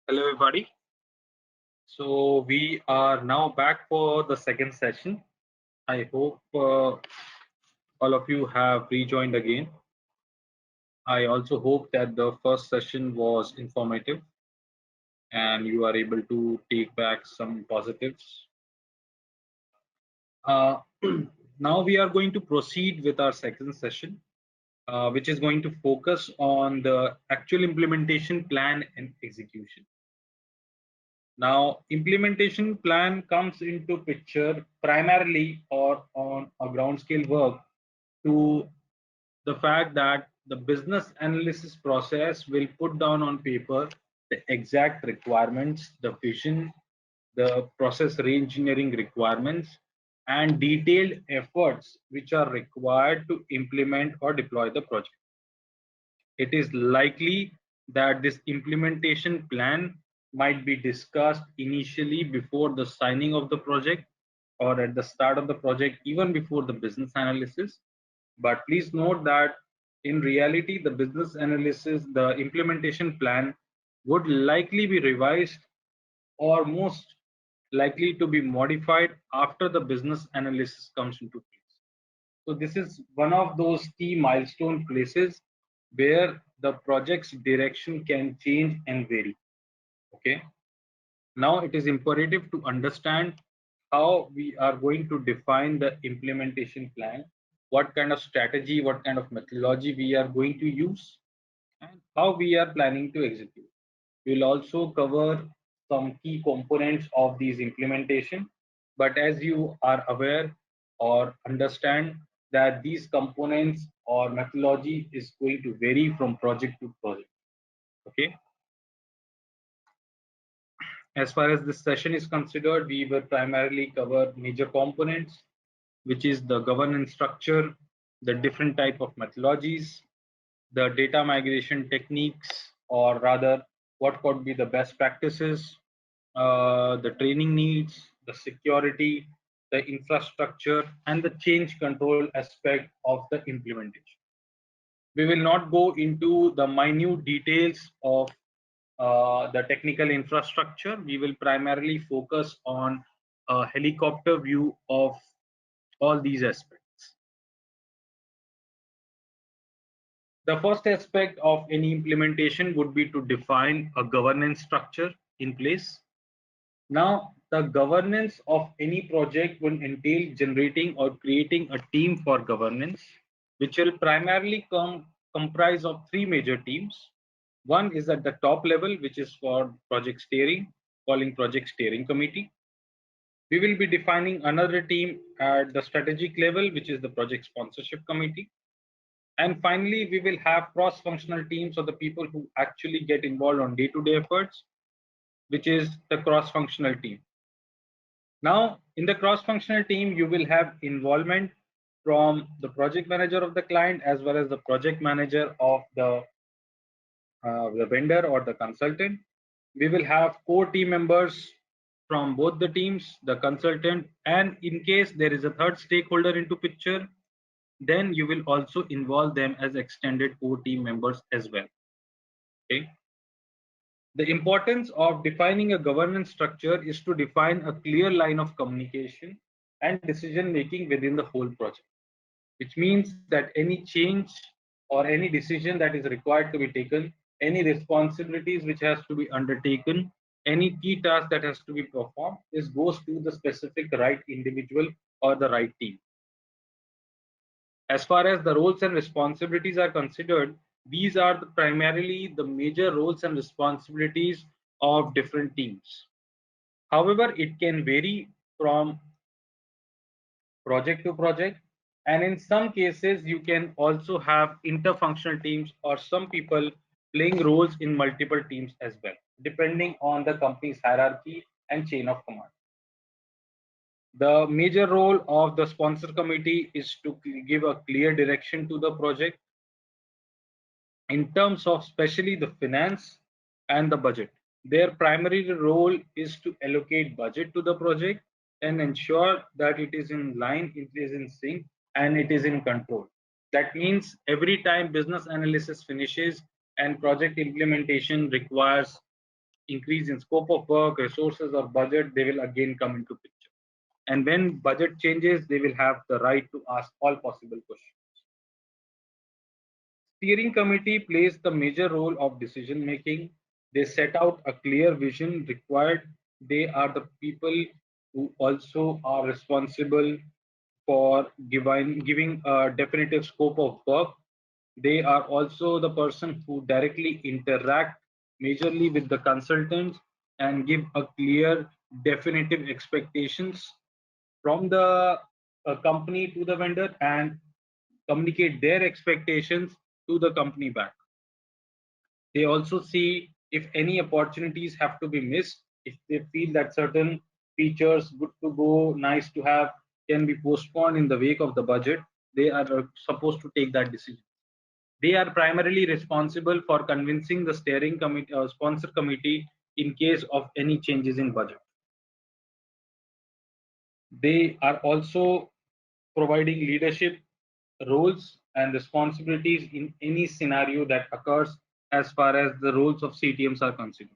Hello, everybody. So we are now back for the second session. I hope all of you have rejoined again. I also hope that the first session was informative and you are able to take back some positives. Uh, Now we are going to proceed with our second session, which is going to focus on the actual implementation plan and execution. Now, implementation plan comes into picture primarily or on a ground scale work to the fact that the business analysis process will put down on paper the exact requirements, the vision, the process re-engineering requirements, and detailed efforts which are required to implement or deploy the project. It is likely that this implementation plan might be discussed initially before the signing of the project or at the start of the project, even before the business analysis. But please note that in reality, the business analysis, the implementation plan would likely be revised or most likely to be modified after the business analysis comes into place. So this is one of those key milestone places where the project's direction can change and vary. Okay. Now it is imperative to understand how we are going to define the implementation plan, what kind of strategy, what kind of methodology we are going to use, and how we are planning to execute. We'll also cover some key components of these implementation, but as you are aware or understand that these components or methodology is going to vary from project to project. Okay. As far as this session is considered, we will primarily cover major components, which is the governance structure, the different type of methodologies, the data migration techniques, or rather what could be the best practices, the training needs, the security, the infrastructure, and the change control aspect of the implementation. We will not go into the minute details of the technical infrastructure. We will primarily focus on a helicopter view of all these aspects. The first aspect of any implementation would be to define a governance structure in place. Now, the governance of any project will entail generating or creating a team for governance, which will primarily comprise of three major teams. One is at the top level, which is for project steering, calling project steering committee. We will be defining another team at the strategic level, which is the project sponsorship committee. And finally, we will have cross-functional teams of the people who actually get involved on day-to-day efforts, which is the cross-functional team. Now, in the cross-functional team, you will have involvement from the project manager of the client as well as the project manager of the vendor or the consultant. We will have core team members from both the teams, the consultant, and in case there is a third stakeholder into picture, then you will also involve them as extended core team members as well. Okay. The importance of defining a governance structure is to define a clear line of communication and decision making within the whole project, which means that any change or any decision that is required to be taken, any responsibilities which has to be undertaken, any key task that has to be performed, is goes to the specific right individual or the right team. As far as the roles and responsibilities are considered, these are primarily the major roles and responsibilities of different teams. However, it can vary from project to project, and in some cases you can also have interfunctional teams or some people playing roles in multiple teams as well, depending on the company's hierarchy and chain of command. The major role of the sponsor committee is to give a clear direction to the project in terms of especially the finance and the budget. Their primary role is to allocate budget to the project and ensure that it is in line, it is in sync, and it is in control. That means every time business analysis finishes and project implementation requires increase in scope of work, resources, or budget, they will again come into picture. And when budget changes, they will have the right to ask all possible questions. Steering committee plays the major role of decision making. They set out a clear vision required. They are the people who also are responsible for giving a definitive scope of work. They are also the person who directly interact majorly with the consultants and give a clear definitive expectations from the company to the vendor and communicate their expectations to the company back. They also see if any opportunities have to be missed, if they feel that certain features good to go, nice to have, can be postponed in the wake of the budget. They are supposed to take that decision. They are primarily responsible for convincing the steering committee or sponsor committee in case of any changes in budget. They are also providing leadership roles and responsibilities in any scenario that occurs as far as the roles of CTMs are considered.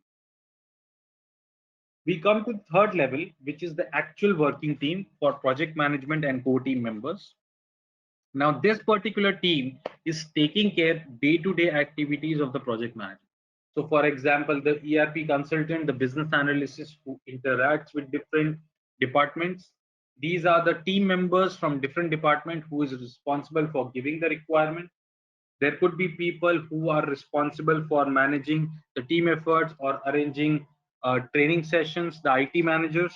We come to the third level, which is the actual working team for project management and core team members. Now, this particular team is taking care day-to-day activities of the project manager. So, for example, the ERP consultant, the business analyst who interacts with different departments. These are the team members from different departments who is responsible for giving the requirement. There could be people who are responsible for managing the team efforts or arranging training sessions, the IT managers.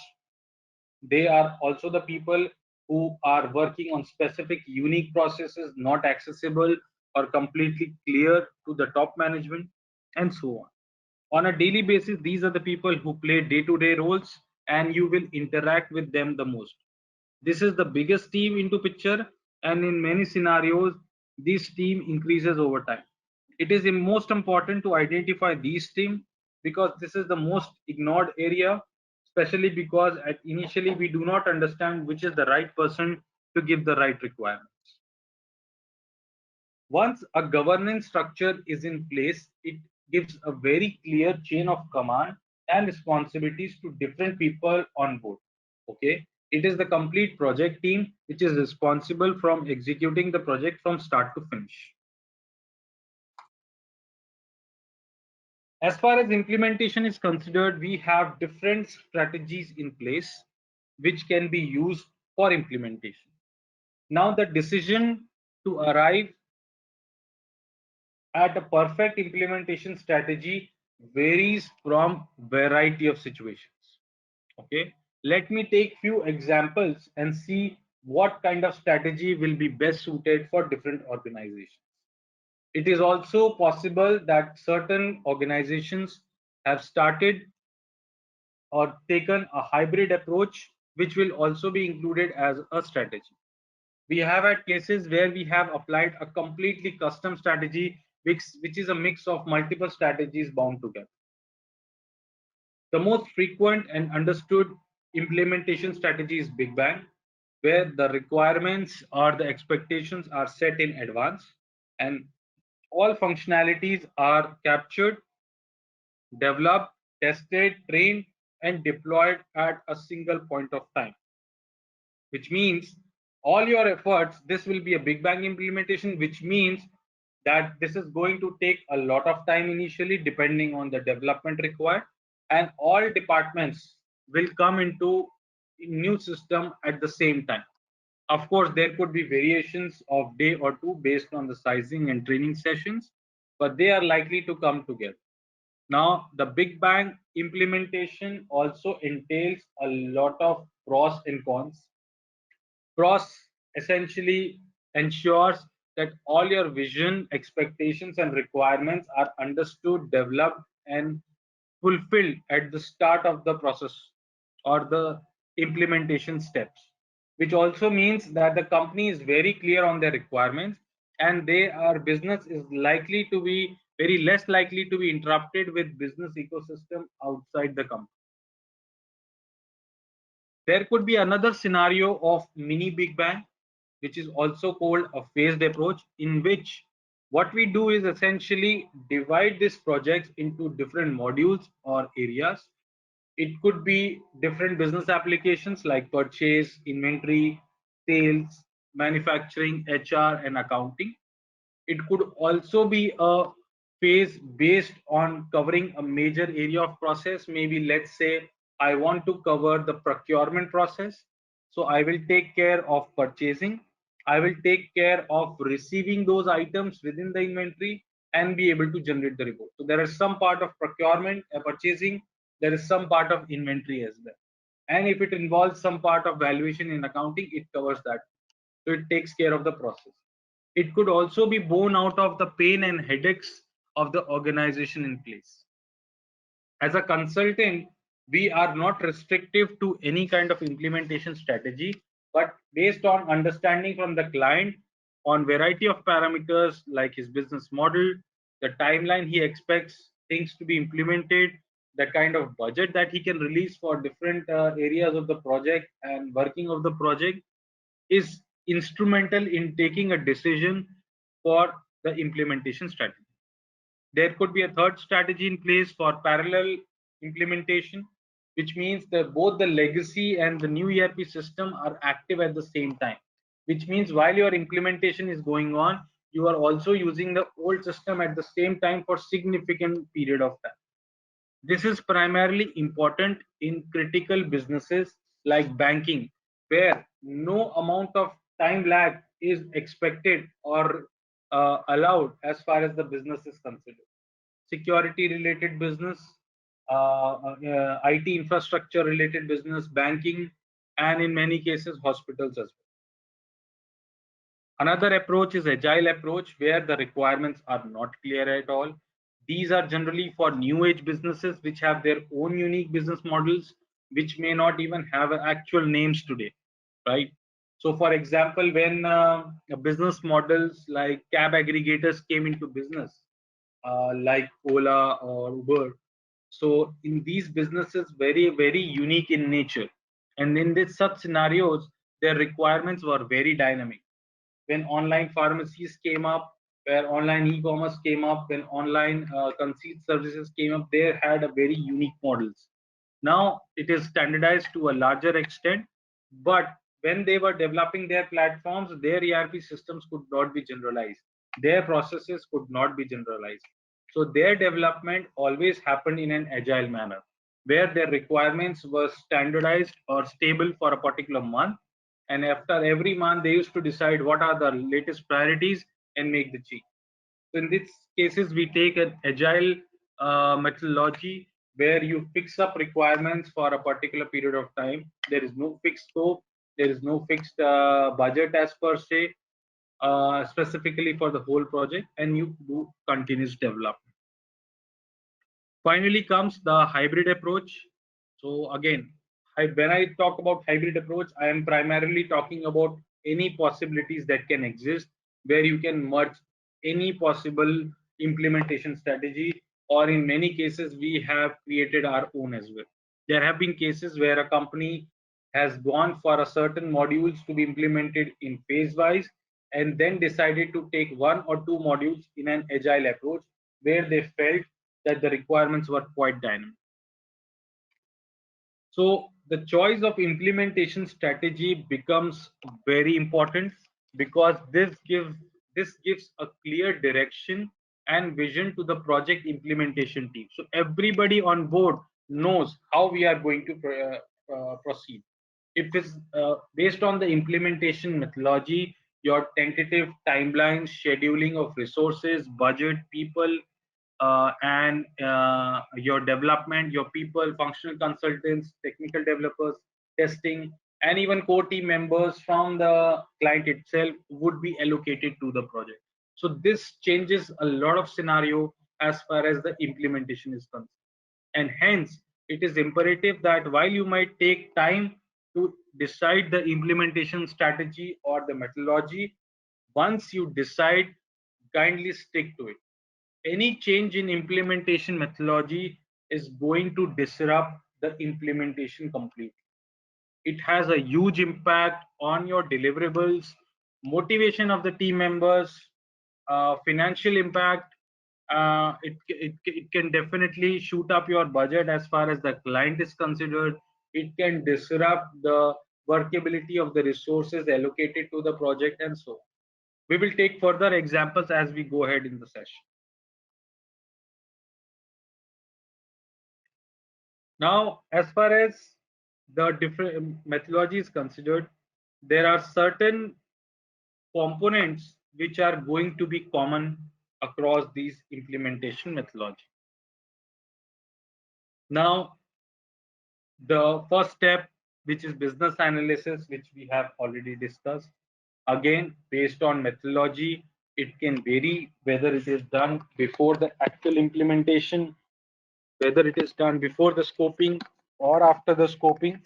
They are also the people who are working on specific unique processes not accessible or completely clear to the top management, and so on. On a daily basis, these are the people who play day-to-day roles and you will interact with them the most. This is the biggest team into picture, and in many scenarios, this team increases over time. It is most important to identify these teams because this is the most ignored area, especially because initially we do not understand which is the right person to give the right requirements. Once a governance structure is in place, it gives a very clear chain of command and responsibilities to different people on board. Okay, it is the complete project team which is responsible from executing the project from start to finish. As far as implementation is considered, we have different strategies in place which can be used for implementation. Now, the decision to arrive at a perfect implementation strategy varies from variety of situations. Okay, let me take few examples and see what kind of strategy will be best suited for different organizations. It is also possible that certain organizations have started or taken a hybrid approach, which will also be included as a strategy. We have had cases where we have applied a completely custom strategy, which is a mix of multiple strategies bound together. The most frequent and understood implementation strategy is Big Bang, where the requirements or the expectations are set in advance and all functionalities are captured, developed, tested, trained, and deployed at a single point of time. Which means all your efforts, this will be a Big Bang implementation, which means that this is going to take a lot of time initially, depending on the development required, and all departments will come into new system at the same time. Of course, there could be variations of day or two based on the sizing and training sessions, but they are likely to come together. Now, the Big Bang implementation also entails a lot of pros and cons. Pros essentially ensures that all your vision, expectations, and requirements are understood, developed, and fulfilled at the start of the process or the implementation steps, which also means that the company is very clear on their requirements and their business is likely to be very less likely to be interrupted with business ecosystem outside the company. There could be another scenario of mini Big Bang, which is also called a phased approach, in which What we do is essentially divide these projects into different modules or areas. It could be different business applications like purchase, inventory, sales, manufacturing, HR, and accounting. It could also be a phase based on covering a major area of process. Maybe let's say I want to cover the procurement process. So I will take care of purchasing. I will take care of receiving those items within the inventory and be able to generate the report. So there is some part of procurement, purchasing, there is some part of inventory as well. And if it involves some part of valuation in accounting, it covers that. So it takes care of the process. It could also be born out of the pain and headaches of the organization in place. As a consultant, we are not restrictive to any kind of implementation strategy, but based on understanding from the client on variety of parameters like his business model, the timeline he expects things to be implemented, the kind of budget that he can release for different areas of the project and working of the project is instrumental in taking a decision for the implementation strategy. There could be a third strategy in place for parallel implementation, which means that both the legacy and the new ERP system are active at the same time, which means while your implementation is going on, you are also using the old system at the same time for significant period of time. This is primarily important in critical businesses like banking, where no amount of time lag is expected or allowed as far as the business is considered. Security related business, IT infrastructure related business, banking, and in many cases, hospitals as well. Another approach is agile approach where the requirements are not clear at all. These are generally for new age businesses which have their own unique business models, which may not even have actual names today, right? So for example, when business models like cab aggregators came into business, like Ola or Uber, so in these businesses, very unique in nature. And in this such scenarios, their requirements were very dynamic. When online pharmacies came up, where online e-commerce came up, when online concierge services came up, they had a very unique models. Now it is standardized to a larger extent, but when they were developing their platforms, their ERP systems could not be generalized. Their processes could not be generalized. So their development always happened in an agile manner, where their requirements were standardized or stable for a particular month, and after every month they used to decide what are the latest priorities and make the change. So in these cases we take an agile methodology where you fix up requirements for a particular period of time. There is no fixed scope, there is no fixed budget as per se, specifically for the whole project, and you do continuous development. Finally comes the hybrid approach. So again, when I talk about hybrid approach, I am primarily talking about any possibilities that can exist where you can merge any possible implementation strategy, or in many cases, we have created our own as well. There have been cases where a company has gone for a certain modules to be implemented in phase wise and then decided to take one or two modules in an agile approach where they felt that the requirements were quite dynamic. So the choice of implementation strategy becomes very important because this gives a clear direction and vision to the project implementation team. So everybody on board knows how we are going to proceed. If it's based on the implementation methodology, your tentative timelines, scheduling of resources, budget, people, and your development, your people, functional consultants, technical developers, testing, and even core team members from the client itself would be allocated to the project. So this changes a lot of scenario as far as the implementation is concerned. And hence, it is imperative that while you might take time to decide the implementation strategy or the methodology, once you decide, kindly stick to it. Any change in implementation methodology is going to disrupt the implementation completely. It has a huge impact on your deliverables, motivation of the team members, financial impact, it can definitely shoot up your budget as far as the client is considered. It can disrupt the workability of the resources allocated to the project, and so on. We will take further examples as we go ahead in the session. Now, as far as the different methodology is considered, there are certain components which are going to be common across these implementation methodology. Now, the first step, which is business analysis, which we have already discussed. Again, based on methodology, it can vary whether it is done before the actual implementation, whether it is done before the scoping or after the scoping.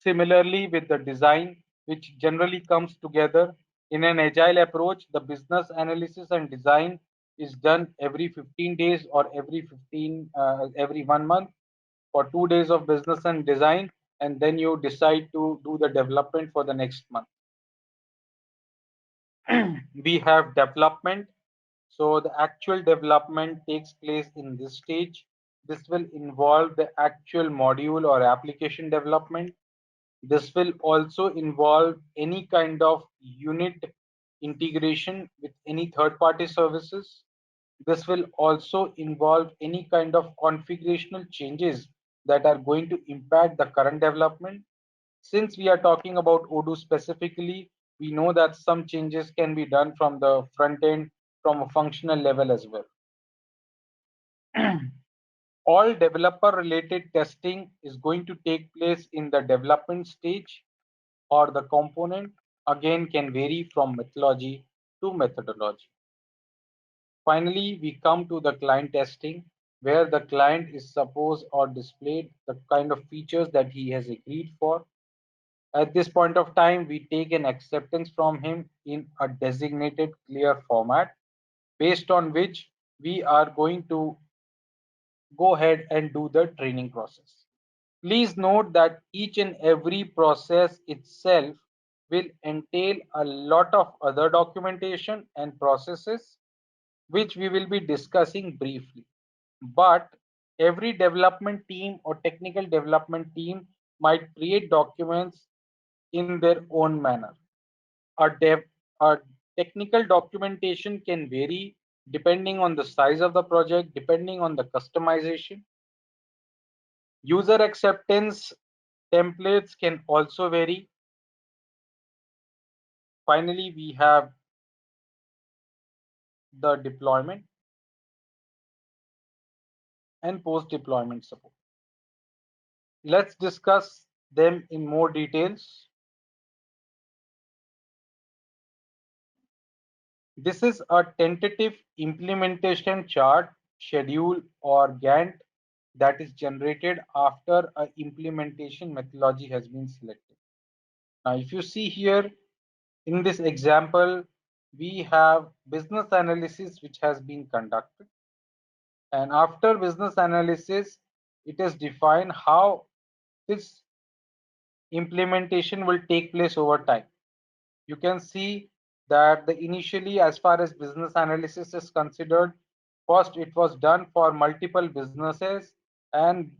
Similarly, with the design, which generally comes together in an agile approach, the business analysis and design is done every 15 days or every 1 month for 2 days of business and design, and then you decide to do the development for the next month. We have development. So the actual development takes place in this stage. This will involve the actual module or application development. This will also involve any kind of unit integration with any third-party services. This will also involve any kind of configurational changes that are going to impact the current development. Since we are talking about Odoo specifically, we know that some changes can be done from the front end from a functional level as well. All developer related testing is going to take place in the development stage, or the component again can vary from methodology to methodology. Finally, we come to the client testing, where the client is supposed or displayed the kind of features that he has agreed for. At this point of time, we take an acceptance from him in a designated clear format, based on which we are going to go ahead and do the training process. Please note that each and every process itself will entail a lot of other documentation and processes, which we will be discussing briefly. But every development team or technical development team might create documents in their own manner. A technical documentation can vary depending on the size of the project, depending on the customization. User acceptance templates can also vary. Finally, we have the deployment and post-deployment support. Let's discuss them in more details. This is a tentative implementation chart, schedule, or Gantt that is generated after an implementation methodology has been selected. Now, if you see here in this example, we have business analysis which has been conducted. And after business analysis, it is defined how this implementation will take place over time. You can see that the initially, as far as business analysis is considered, first it was done for multiple businesses and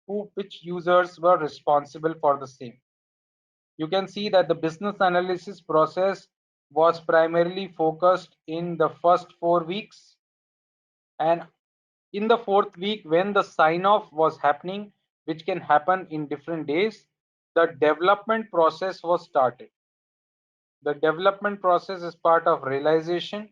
which users were responsible for the same. You can see that the business analysis process was primarily focused in the first 4 weeks, and in the fourth week, when the sign off was happening, which can happen in different days, the development process was started. The development process is part of realization.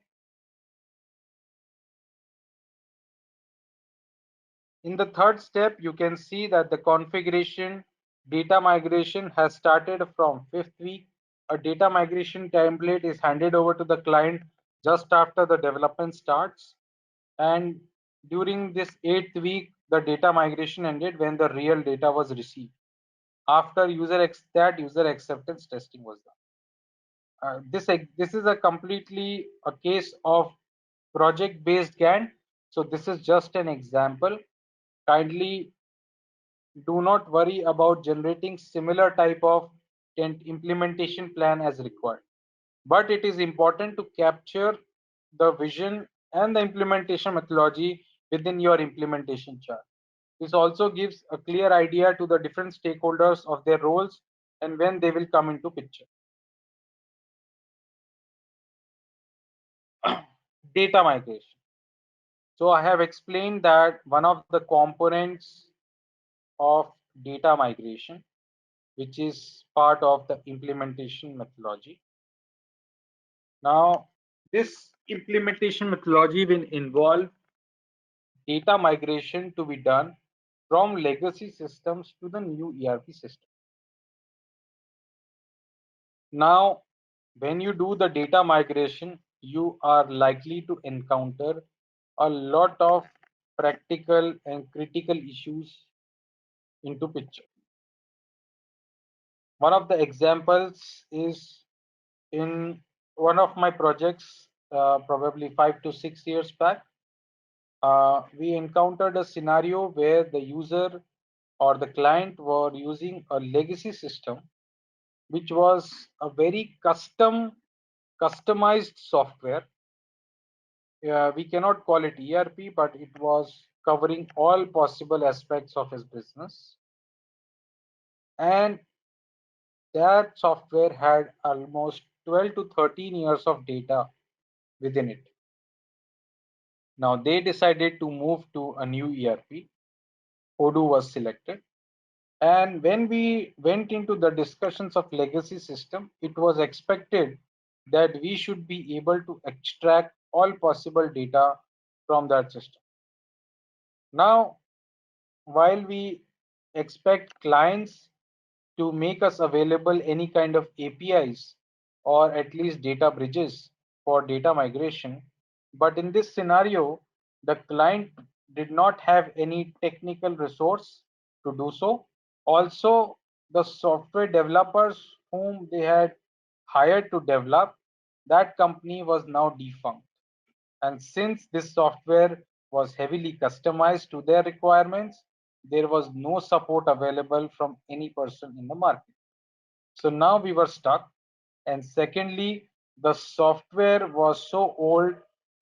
In the third step, you can see that the configuration data migration has started from 5th week. A data migration template is handed over to the client just after the development starts. And during this 8th week, the data migration ended when the real data was received. After user acceptance testing was done. This is a completely a case of project based Gantt. So this is just an example. Kindly do not worry about generating similar type of implementation plan as required. but it is important to capture the vision and the implementation methodology within your implementation chart. This also gives a clear idea to the different stakeholders of their roles and when they will come into picture. Data migration. So I have explained that one of the components of data migration, which is part of the implementation methodology. Now, this implementation methodology will involve data migration to be done from legacy systems to the new ERP system. Now, when you do the data migration, you are likely to encounter a lot of practical and critical issues into picture. One of the examples is in one of my projects, probably 5 to 6 years back. We encountered a scenario where the user or the client were using a legacy system, which was a very customized software. We cannot call it ERP, but it was covering all possible aspects of his business. And that software had almost 12 to 13 years of data within it. Now they decided to move to a new ERP. Odoo was selected. And when we went into the discussions of legacy system, it was expected that we should be able to extract all possible data from that system. Now, while we expect clients to make us available any kind of APIs or at least data bridges for data migration, but in this scenario, the client did not have any technical resource to do so. Also, the software developers whom they had hired to develop, that company was now defunct. And since this software was heavily customized to their requirements, there was no support available from any person in the market. So now we were stuck. And secondly, the software was so old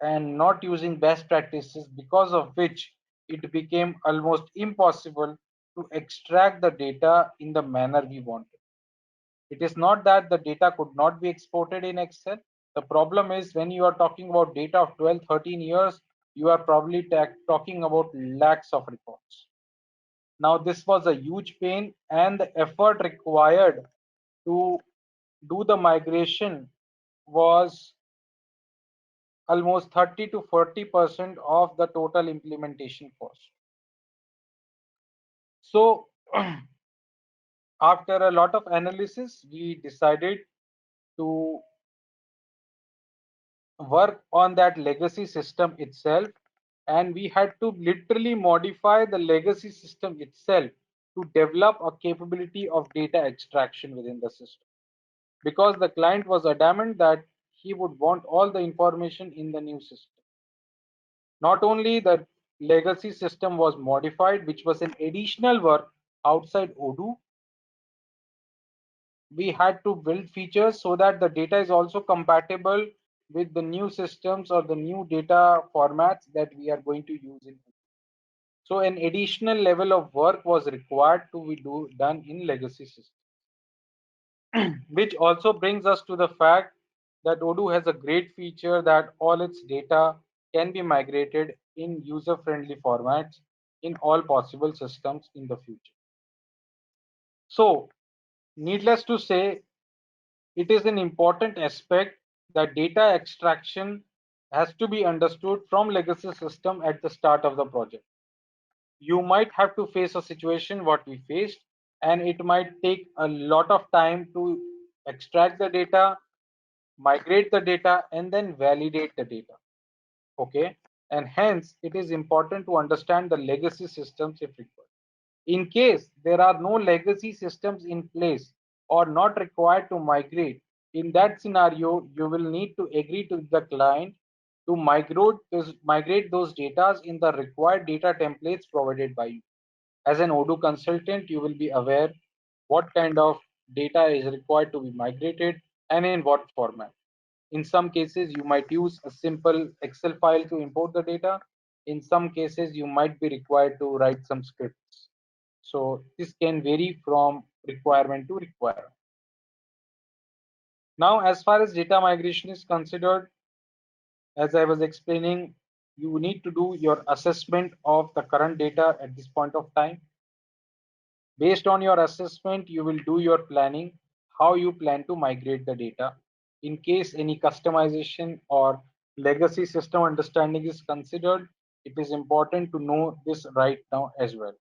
and not using best practices, because of which it became almost impossible to extract the data in the manner we wanted. It is not that the data could not be exported in Excel. The problem is when you are talking about data of 12, 13 years, you are probably talking about lakhs of records. Now, this was a huge pain, and the effort required to do the migration was almost 30 to 40% of the total implementation cost. So, after a lot of analysis, we decided to work on that legacy system itself, and we had to literally modify the legacy system itself to develop a capability of data extraction within the system, because the client was adamant that he would want all the information in the new system. Not only the legacy system was modified, which was an additional work outside Odoo, we had to build features so that the data is also compatible with the new systems or the new data formats that we are going to use in. So an additional level of work was required to be done in legacy systems. Which also brings us to the fact that Odoo has a great feature that all its data can be migrated in user-friendly formats in all possible systems in the future. So, needless to say, it is an important aspect that data extraction has to be understood from legacy system at the start of the project. You might have to face a situation what we faced, and it might take a lot of time to extract the data, migrate the data, and then validate the data. Okay, and hence it is important to understand the legacy systems if required. In case there are no legacy systems in place or not required to migrate, in that scenario, you will need to agree to the client to migrate those data in the required data templates provided by you. As an Odoo consultant, you will be aware what kind of data is required to be migrated and in what format. In some cases, you might use a simple Excel file to import the data. In some cases, you might be required to write some scripts. So this can vary from requirement to requirement. Now, as far as data migration is considered, as I was explaining, you need to do your assessment of the current data at this point of time. Based on your assessment, you will do your planning, how you plan to migrate the data. In case any customization or legacy system understanding is considered, it is important to know this right now as well.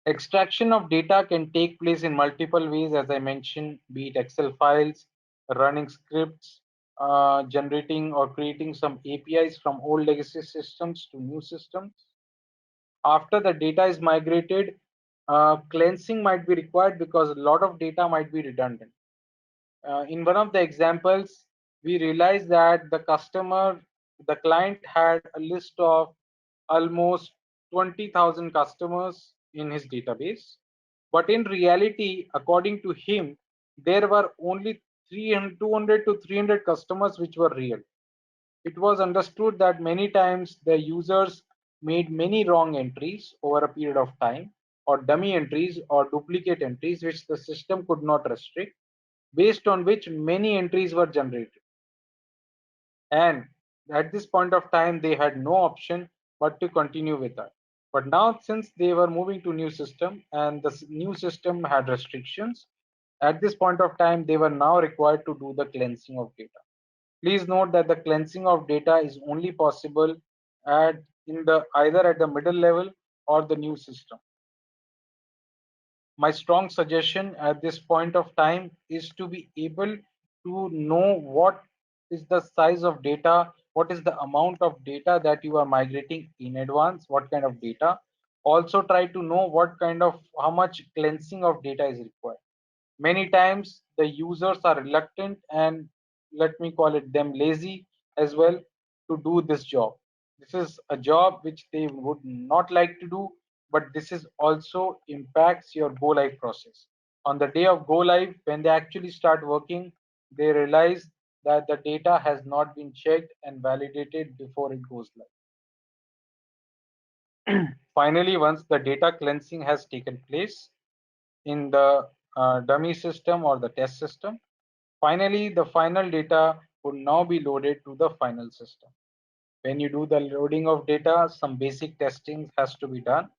Extraction of data can take place in multiple ways, as I mentioned, be it Excel files, running scripts, generating or creating some APIs from old legacy systems to new systems. After the data is migrated, cleansing might be required because a lot of data might be redundant. In one of the examples, we realized that the client had a list of almost 20,000 customers in his database. But in reality, according to him, there were only 200 to 300 customers which were real. It was understood that many times the users made many wrong entries over a period of time, or dummy entries or duplicate entries which the system could not restrict, based on which many entries were generated. And at this point of time, they had no option but to continue with that. But now, since they were moving to new system and the new system had restrictions, at this point of time, they were now required to do the cleansing of data. Please note that the cleansing of data is only possible at either at the middle level or the new system. My strong suggestion at this point of time is to be able to know what is the size of data, what is the amount of data that you are migrating in advance, what kind of data. Also try to know how much cleansing of data is required. Many times the users are reluctant and, let me call it, them lazy as well to do this job. This is a job which they would not like to do, but this is also impacts your go live process. On the day of go live, when they actually start working, they realize that the data has not been checked and validated before it goes live. Finally, once the data cleansing has taken place in the dummy system or the test system, finally the final data would now be loaded to the final system. When you do the loading of data, some basic testing has to be done,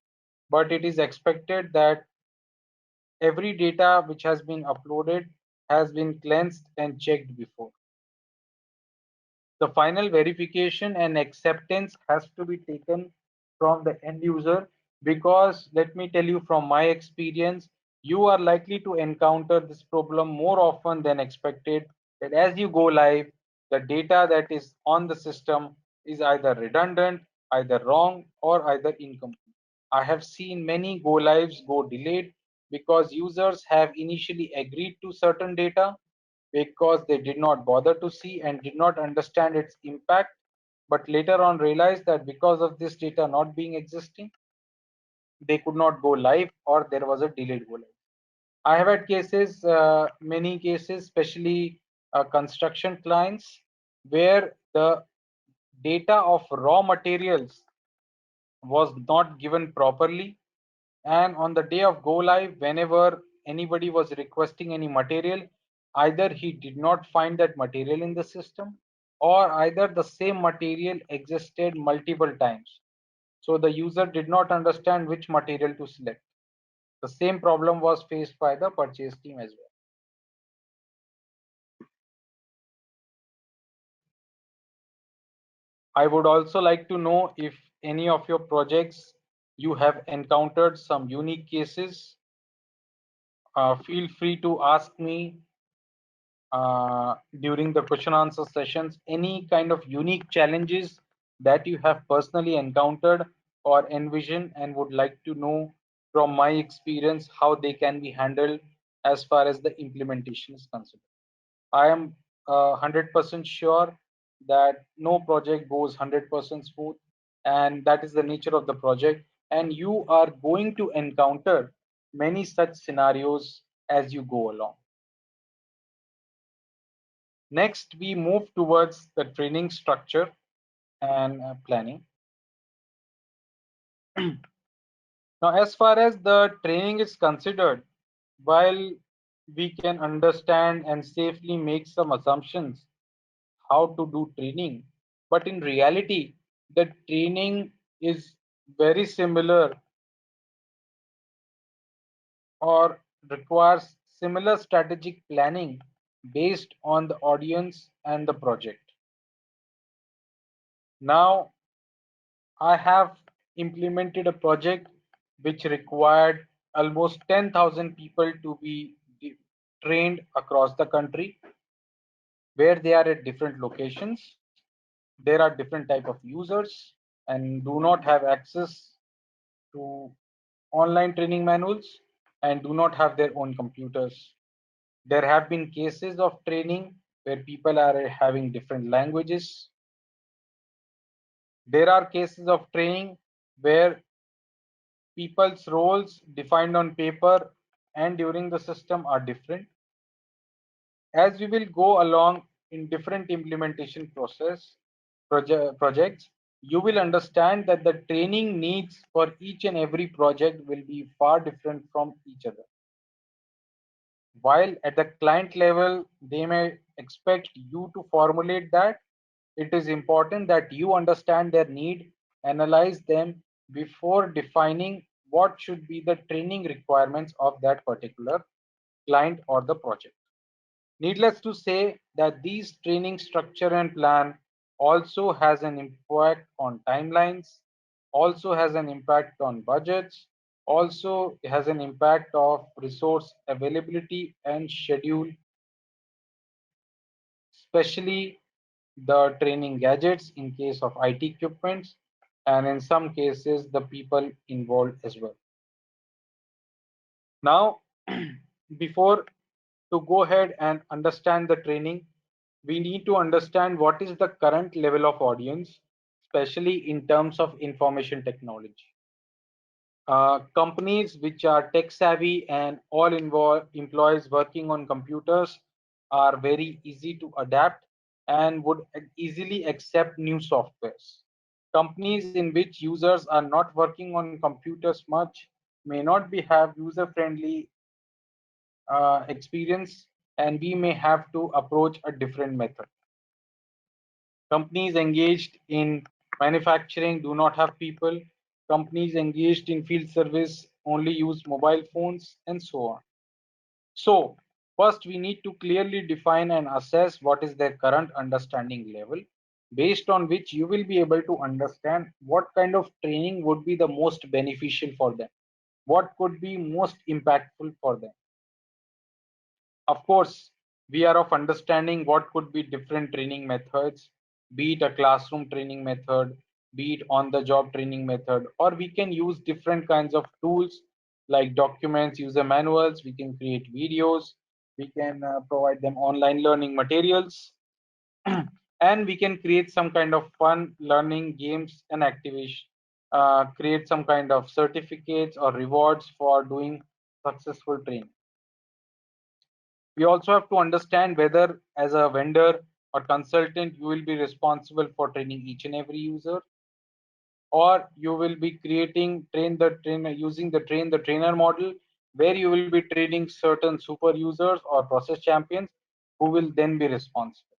but it is expected that every data which has been uploaded has been cleansed and checked before. The final verification and acceptance has to be taken from the end user, because let me tell you from my experience, you are likely to encounter this problem more often than expected, that as you go live, the data that is on the system is either redundant, either wrong, or either incomplete. I have seen many go lives go delayed because users have initially agreed to certain data because they did not bother to see and did not understand its impact, but later on realized that because of this data not being existing, they could not go live or there was a delayed go live. I have had cases, many cases, especially construction clients, where the data of raw materials was not given properly, and on the day of go live, whenever anybody was requesting any material, either he did not find that material in the system, or either the same material existed multiple times, so the user did not understand which material to select. The same problem was faced by the purchase team as well. I would also like to know if any of your projects you have encountered some unique cases. Feel free to ask me during the question answer sessions any kind of unique challenges that you have personally encountered or envision and would like to know from my experience how they can be handled as far as the implementation is concerned. I am 100% sure that no project goes 100% smooth, and that is the nature of the project, and you are going to encounter many such scenarios as you go along. Next, we move towards the training structure and planning. Now, as far as the training is considered, while we can understand and safely make some assumptions how to do training, but in reality, the training is very similar or requires similar strategic planning based on the audience and the project. Now, I have implemented a project which required almost 10,000 people to be trained across the country, where they are at different locations. There are different type of users and do not have access to online training manuals and do not have their own computers. There have been cases of training where people are having different languages. There are cases of training where people's roles defined on paper and during the system are different. As we will go along in different implementation projects, you will understand that the training needs for each and every project will be far different from each other. While at the client level, they may expect you to formulate that, it is important that you understand their need, analyze them before defining what should be the training requirements of that particular client or the project. Needless to say that these training structure and plan also has an impact on timelines, also has an impact on budgets, also has an impact of resource availability and schedule, especially the training gadgets in case of IT equipments, and in some cases the people involved as well. Now, before to go ahead and understand the training, we need to understand what is the current level of audience, especially in terms of information technology. Companies which are tech savvy and all involved employees working on computers are very easy to adapt and would easily accept new softwares. Companies in which users are not working on computers much may not be have user friendly experience, and we may have to approach a different method. Companies engaged in manufacturing do not have people. Companies engaged in field service only use mobile phones and so on. So first we need to clearly define and assess what is their current understanding level, based on which you will be able to understand what kind of training would be the most beneficial for them, what could be most impactful for them. Of course, we are of understanding what could be different training methods, be it a classroom training method, be it on the job training method, or we can use different kinds of tools like documents, user manuals, we can create videos, we can provide them online learning materials, and we can create some kind of fun learning games and activation, create some kind of certificates or rewards for doing successful training. We also have to understand whether as a vendor or consultant you will be responsible for training each and every user, or you will be creating train the trainer using the train the trainer model, where you will be training certain super users or process champions who will then be responsible.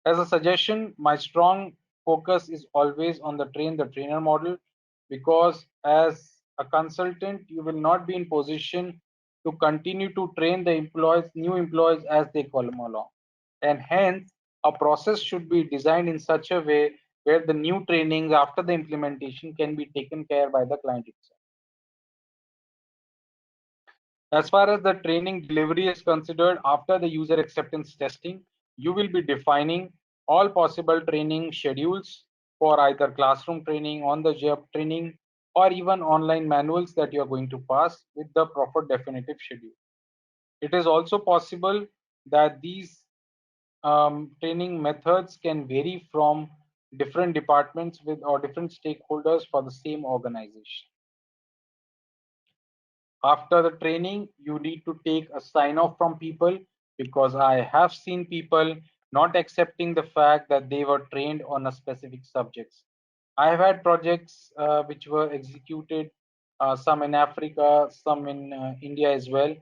As a suggestion, my strong focus is always on the train the trainer model, because as a consultant, you will not be in position to continue to train the employees, new employees as they come along. And hence, a process should be designed in such a way where the new trainings after the implementation can be taken care by the client itself. As far as the training delivery is considered, after the user acceptance testing, you will be defining all possible training schedules for either classroom training, on the job training, or even online manuals that you are going to pass with the proper definitive schedule. It is also possible that these training methods can vary from different departments with or different stakeholders for the same organization. After the training, you need to take a sign off from people, because I have seen people not accepting the fact that they were trained on a specific subjects. I have had projects which were executed, some in Africa, some in India as well,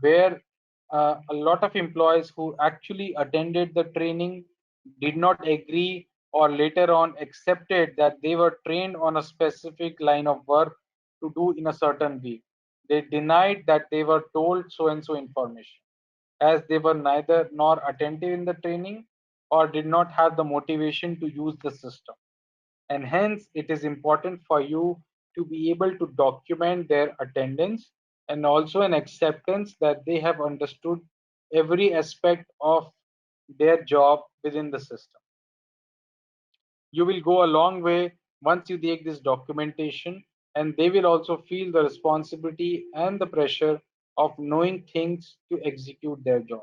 where a lot of employees who actually attended the training did not agree or later on accepted that they were trained on a specific line of work to do in a certain way. They denied that they were told so and so information, as they were neither nor attentive in the training or did not have the motivation to use the system. And hence, it is important for you to be able to document their attendance and also an acceptance that they have understood every aspect of their job within the system. You will go a long way once you take this documentation, and they will also feel the responsibility and the pressure of knowing things to execute their job.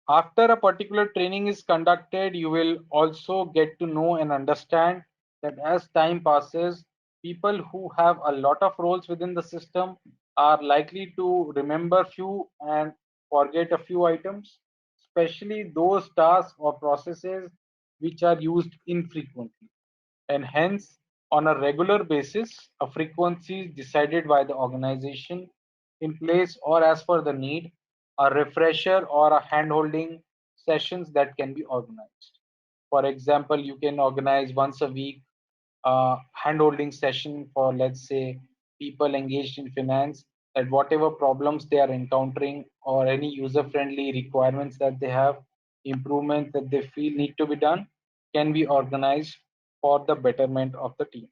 After a particular training is conducted, you will also get to know and understand that as time passes, people who have a lot of roles within the system are likely to remember few and forget a few items, especially those tasks or processes which are used infrequently. And hence, on a regular basis, a frequency is decided by the organization in place or as per the need, a refresher or a hand-holding sessions that can be organized. For example, you can organize once a week a hand-holding session for, let's say, people engaged in finance, that whatever problems they are encountering or any user-friendly requirements that they have, improvements that they feel need to be done, can be organized for the betterment of the team.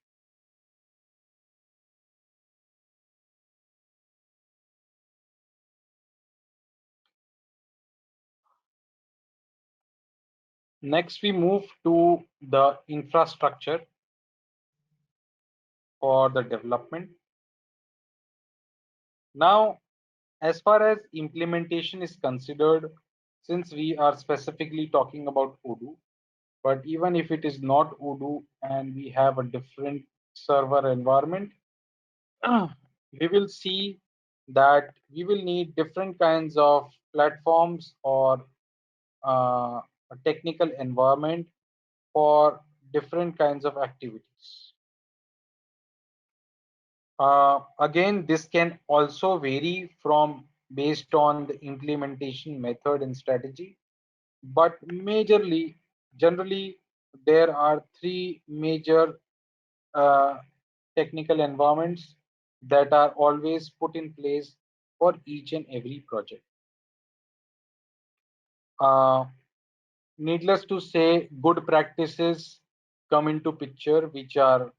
Next, we move to the infrastructure for the development. Now, as far as implementation is considered, since we are specifically talking about Odoo, but even if it is not Odoo and we have a different server environment, we will see that we will need different kinds of platforms or a technical environment for different kinds of activities. Again, this can also vary from based on the implementation method and strategy, but majorly, generally, there are three major uh, technical environments that are always put in place for each and every project. Uh, Needless to say, good practices come into picture, which are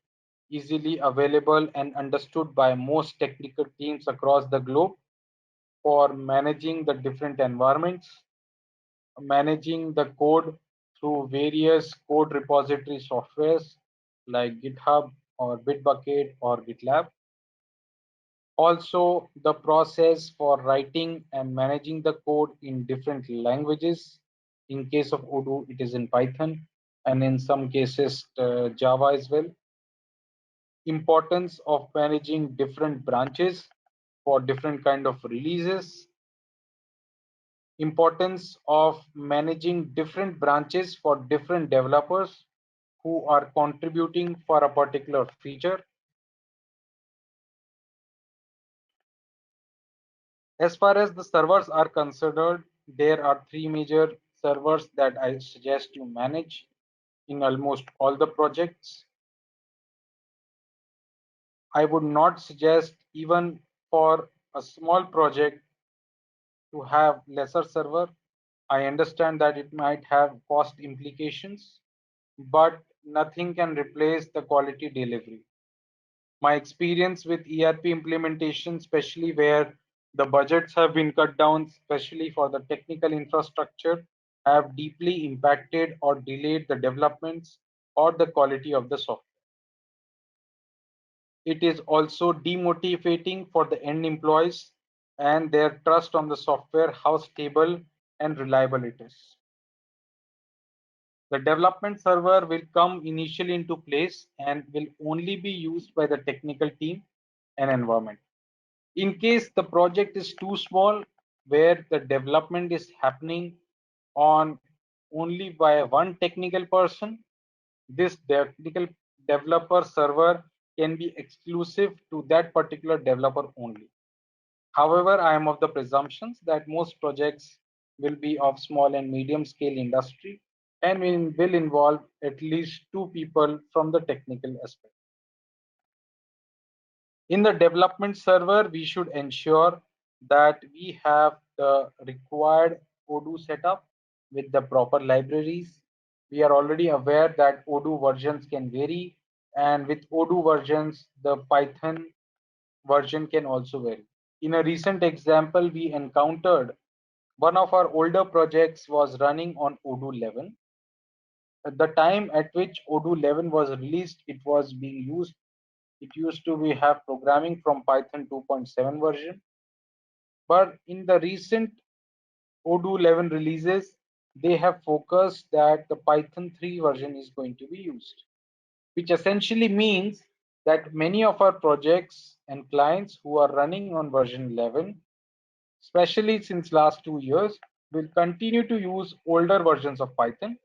easily available and understood by most technical teams across the globe for managing the different environments, managing the code through various code repository softwares like GitHub or Bitbucket or GitLab. Also, the process for writing and managing the code in different languages. In case of Odoo, it is in Python, and in some cases, Java as well. Importance of managing different branches for different kind of releases. Importance of managing different branches for different developers who are contributing for a particular feature. As far as the servers are considered, there are three major servers that I suggest you manage in almost all the projects. I would not suggest even for a small project to have lesser server. I understand that it might have cost implications, but nothing can replace the quality delivery. My experience with ERP implementation, especially where the budgets have been cut down, especially for the technical infrastructure, have deeply impacted or delayed the developments or the quality of the software. It is also demotivating for the end employees and their trust on the software, how stable and reliable it is. The development server will come initially into place and will only be used by the technical team and environment. In case the project is too small, where the development is happening on only by one technical person, this technical developer server can be exclusive to that particular developer only. However, I am of the presumptions that most projects will be of small and medium scale industry and will involve at least two people from the technical aspect. In the development server, we should ensure that we have the required Odoo setup with the proper libraries. We are already aware that Odoo versions can vary, and with Odoo versions, the Python version can also vary. In a recent example, we encountered one of our older projects was running on Odoo 11. At the time at which Odoo 11 was released, it was being used. It used to be have programming from Python 2.7 version. But in the recent Odoo 11 releases, they have focused that the Python 3 version is going to be used, which essentially means that many of our projects and clients who are running on version 11, especially since last 2 years, will continue to use older versions of Python.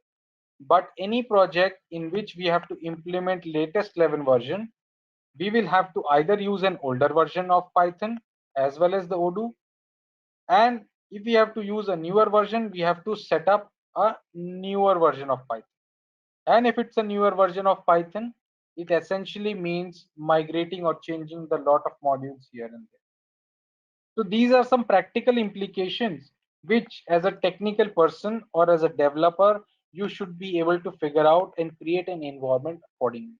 But any project in which we have to implement latest 11 version, we will have to either use an older version of Python as well as the Odoo. And if we have to use a newer version, we have to set up a newer version of Python. And if it's a newer version of Python, it essentially means migrating or changing the lot of modules here and there. So these are some practical implications which as a technical person or as a developer, you should be able to figure out and create an environment accordingly.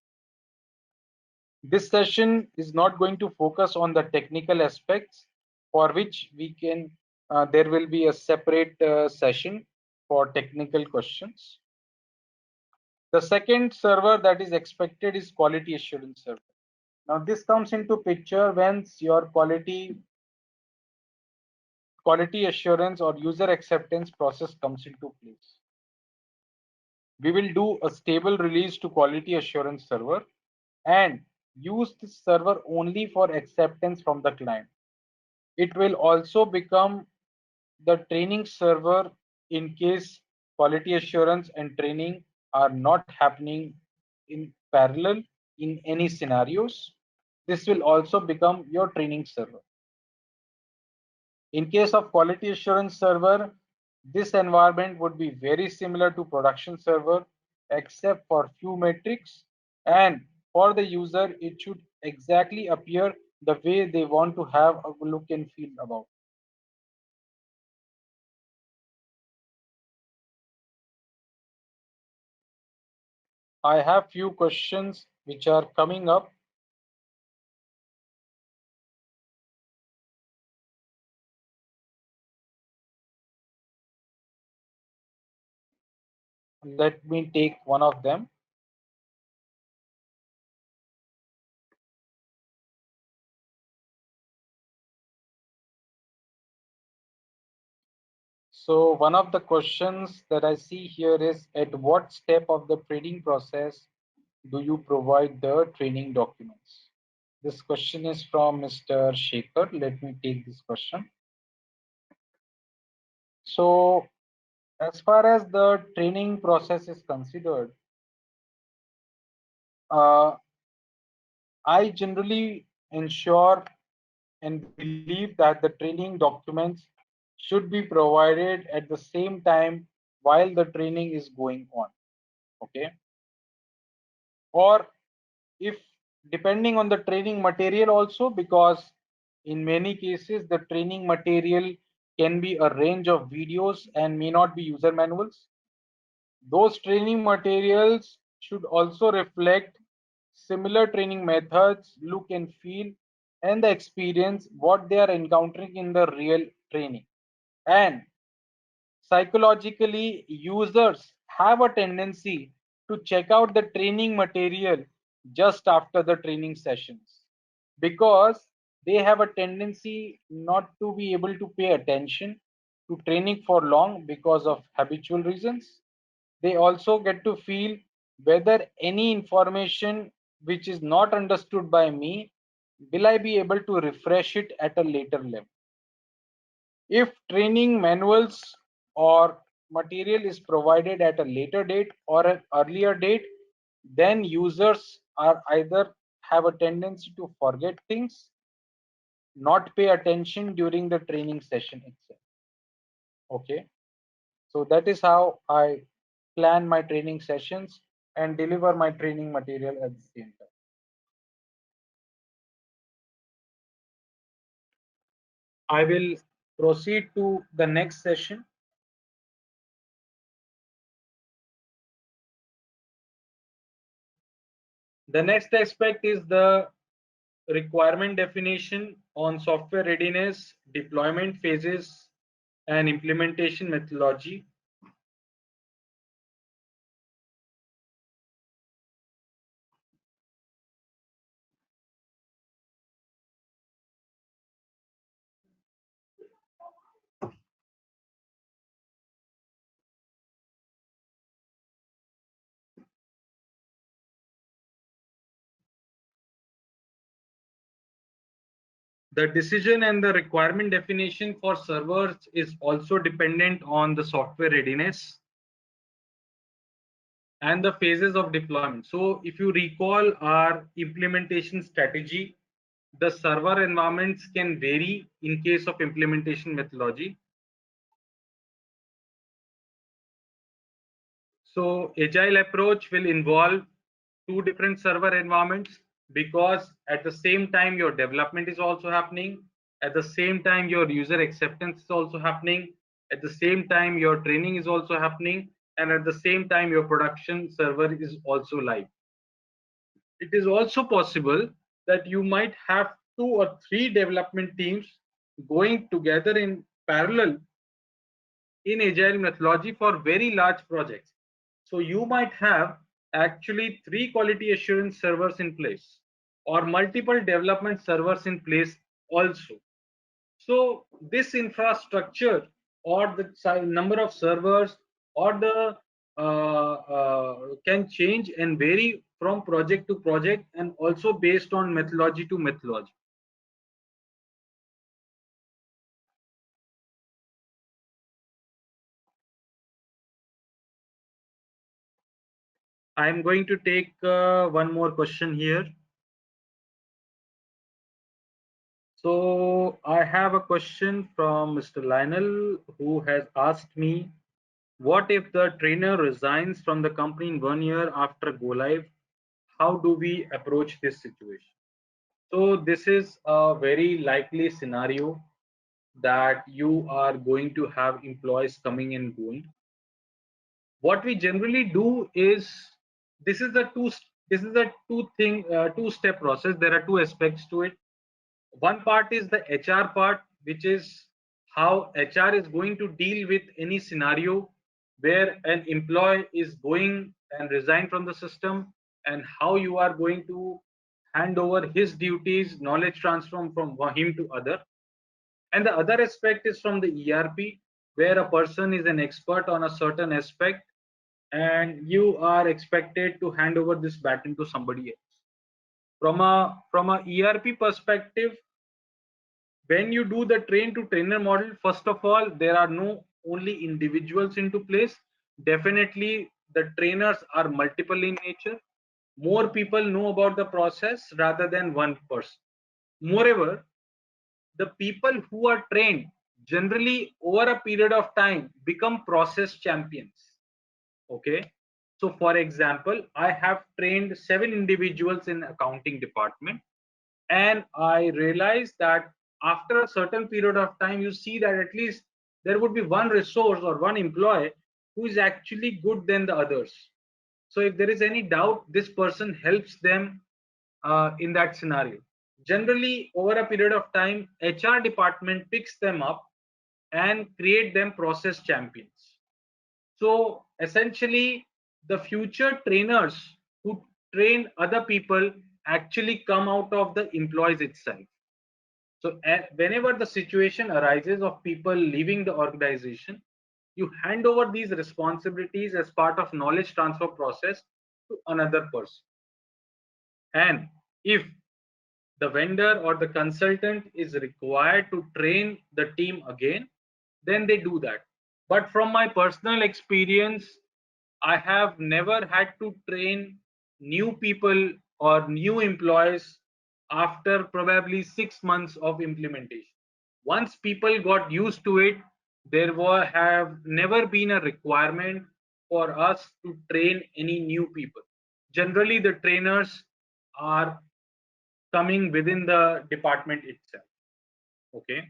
This session is not going to focus on the technical aspects, for which we can, there will be a separate session for technical questions. The second server that is expected is quality assurance server. Now this comes into picture when your quality assurance or user acceptance process comes into place. We will do a stable release to quality assurance server and use this server only for acceptance from the client. It will also become the training server in case quality assurance and training are not happening in parallel in any scenarios. This will also become your training server. In case of quality assurance server, this environment would be very similar to production server except for few metrics, and for the user it should exactly appear the way they want to have a look and feel about. I have few questions which are coming up. Let me take one of them. So one of the questions that I see here is, at what step of the training process do you provide the training documents? This question is from Mr. Shekhar. Let me take this question. So as far as the training process is considered, I generally ensure and believe that the training documents should be provided at the same time while the training is going on. Okay. Or if depending on the training material also, because in many cases the training material can be a range of videos and may not be user manuals. Those training materials should also reflect similar training methods, look and feel, and the experience what they are encountering in the real training. And psychologically, users have a tendency to check out the training material just after the training sessions, because they have a tendency not to be able to pay attention to training for long because of habitual reasons. They also get to feel whether any information which is not understood by me, will I be able to refresh it at a later level. If training manuals or material is provided at a later date or an earlier date, then users are either have a tendency to forget things, not pay attention during the training session itself. Okay, so that is how I plan my training sessions and deliver my training material at the same time. I will proceed to the next session. The next aspect is the requirement definition on software readiness, deployment phases, and implementation methodology. The decision and the requirement definition for servers is also dependent on the software readiness and the phases of deployment. So if you recall our implementation strategy, the server environments can vary in case of implementation methodology. So agile approach will involve two different server environments, because at the same time your development is also happening, at the same time your user acceptance is also happening, at the same time your training is also happening, and at the same time your production server is also live. It is also possible that you might have two or three development teams going together in parallel in agile methodology for very large projects. So you might have actually three quality assurance servers in place or multiple development servers in place also. So this infrastructure or the number of servers or the can change and vary from project to project, and also based on methodology to methodology. I am going to take one more question here. So I have a question from Mr. Lionel, who has asked me, what if the trainer resigns from the company in 1 year after go live? How do we approach this situation? So this is a very likely scenario that you are going to have employees coming and going. What we generally do is, this is a two step process. There are two aspects to it. One part is the HR part, which is how HR is going to deal with any scenario where an employee is going and resign from the system, and how you are going to hand over his duties, knowledge transfer from him to other. And the other aspect is from the ERP, where a person is an expert on a certain aspect and you are expected to hand over this baton to somebody else. From a ERP perspective, when you do the train to trainer model, first of all, there are no only individuals into place. Definitely the trainers are multiple in nature. More people know about the process rather than one person. Moreover, the people who are trained generally over a period of time become process champions. Okay, so for example, I have trained 7 individuals in accounting department, and I realized that after a certain period of time, you see that at least there would be one resource or one employee who is actually good than the others. So if there is any doubt, this person helps them in that scenario. Generally over a period of time, HR department picks them up and create them process champions. So essentially, the future trainers who train other people actually come out of the employees itself. So whenever the situation arises of people leaving the organization, you hand over these responsibilities as part of knowledge transfer process to another person. And if the vendor or the consultant is required to train the team again, then they do that. But from my personal experience, I have never had to train new people or new employees after probably 6 months of implementation. Once people got used to it, there have never been a requirement for us to train any new people. Generally, the trainers are coming within the department itself. Okay.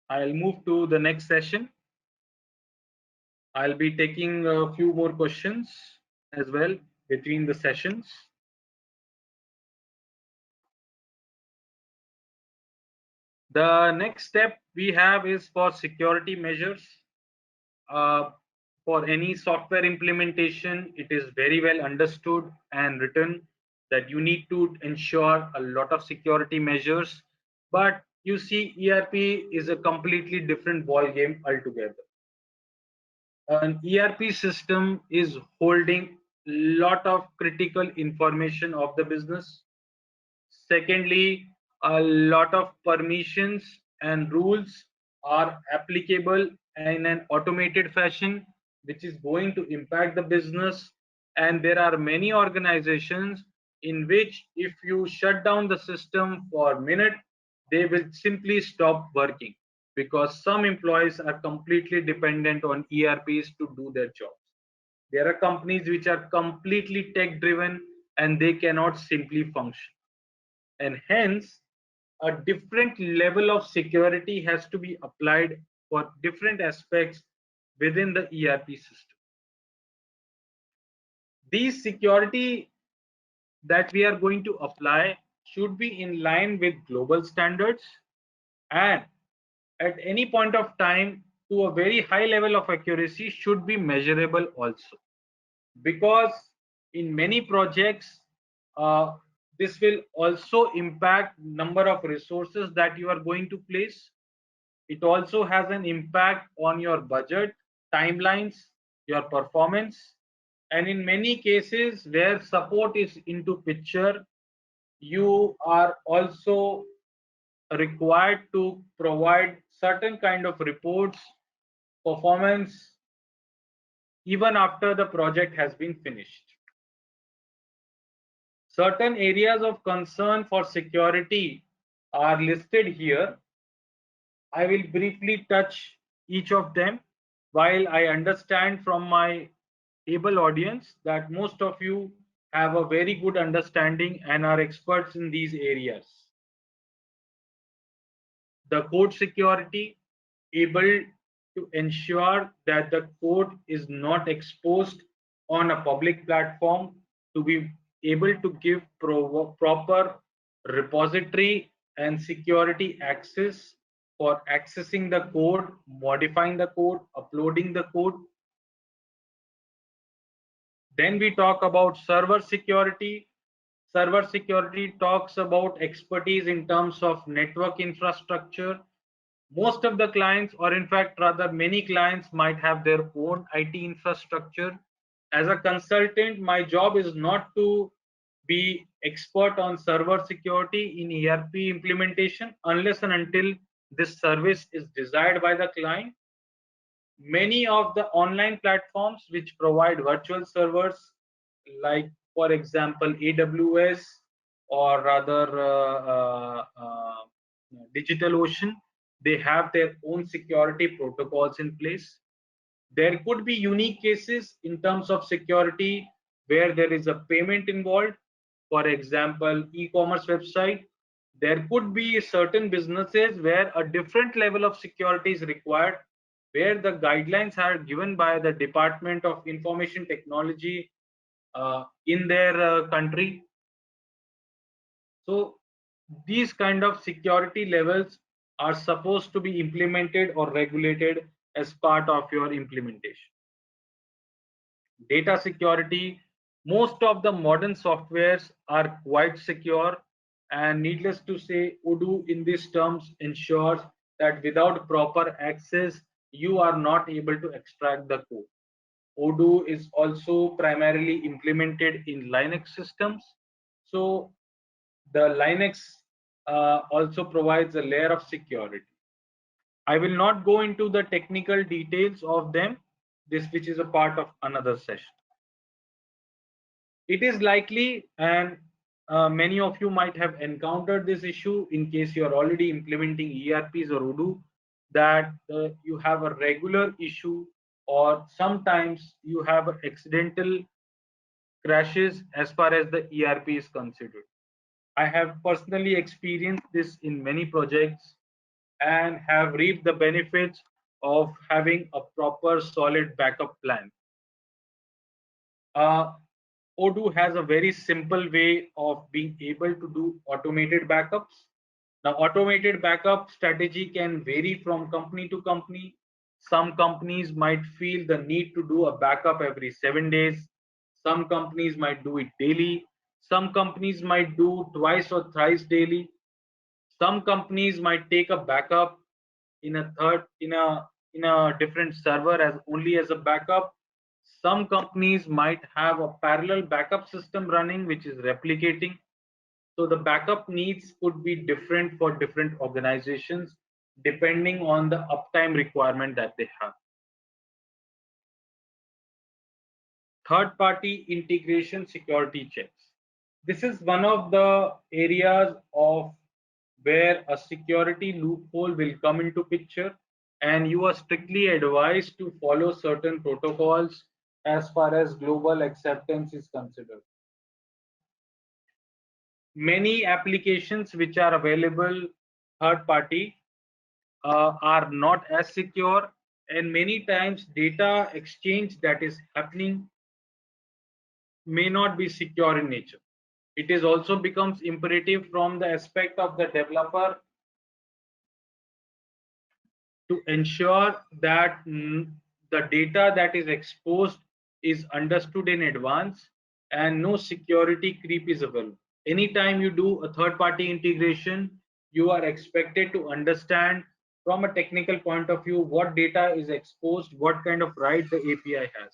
I'll move to the next session. I'll be taking a few more questions as well between the sessions. The next step we have is for security measures. Uh, for any software implementation, it is very well understood and written that you need to ensure a lot of security measures. But you see, ERP is a completely different ball game altogether. An ERP system is holding lot of critical information of the business. Secondly, a lot of permissions and rules are applicable in an automated fashion, which is going to impact the business. And there are many organizations in which if you shut down the system for a minute, they will simply stop working because some employees are completely dependent on ERPs to do their jobs. There are companies which are completely tech driven and they cannot simply function, and hence a different level of security has to be applied for different aspects within the ERP system. These security that we are going to apply should be in line with global standards, and at any point of time to a very high level of accuracy should be measurable also, because in many projects uh, this will also impact number of resources that you are going to place. It also has an impact on your budget, timelines, your performance, and in many cases where support is into picture, you are also required to provide certain kind of reports, performance, even after the project has been finished. Certain areas of concern for security are listed here. I will briefly touch each of them, while I understand from my able audience that most of you have a very good understanding and are experts in these areas. The code security, able to ensure that the code is not exposed on a public platform, to be able to give proper repository and security access for accessing the code, modifying the code, uploading the code. Then we talk about server security. Server security talks about expertise in terms of network infrastructure. Most of the clients, or in fact rather many clients, might have their own IT infrastructure. As a consultant, my job is not to be expert on server security in ERP implementation unless and until this service is desired by the client. Many of the online platforms which provide virtual servers, like for example AWS, or rather DigitalOcean, they have their own security protocols in place. There could be unique cases in terms of security where there is a payment involved. For example, e-commerce website. There could be certain businesses where a different level of security is required, where the guidelines are given by the Department of Information Technology in their country. So these kind of security levels are supposed to be implemented or regulated as part of your implementation. Data security, most of the modern softwares are quite secure, and needless to say, Odoo in these terms ensures that without proper access you are not able to extract the code. Odoo is also primarily implemented in Linux systems, so the Linux also provides a layer of security. I will not go into the technical details of them, this which is a part of another session. It is likely, and many of you might have encountered this issue in case you are already implementing ERPs or Odoo, that you have a regular issue, or sometimes you have accidental crashes as far as the ERP is considered. I have personally experienced this in many projects and have reaped the benefits of having a proper solid backup plan. Uh, Odoo has a very simple way of being able to do automated backups. Now, automated backup strategy can vary from company to company. Some companies might feel the need to do a backup every 7 days. Some companies might do it daily. Some companies might do twice or thrice daily. Some companies might take a backup in a third in a different server as only as a backup. Some companies might have a parallel backup system running which is replicating. So the backup needs could be different for different organizations depending on the uptime requirement that they have. Third party integration security checks. This is one of the areas of where a security loophole will come into picture, and you are strictly advised to follow certain protocols as far as global acceptance is considered. Many applications which are available third party are not as secure, and many times data exchange that is happening may not be secure in nature. It is also becomes imperative from the aspect of the developer to ensure that the data that is exposed is understood in advance and no security creep is available. Anytime you do a third party integration, you are expected to understand from a technical point of view what data is exposed, what kind of right the API has.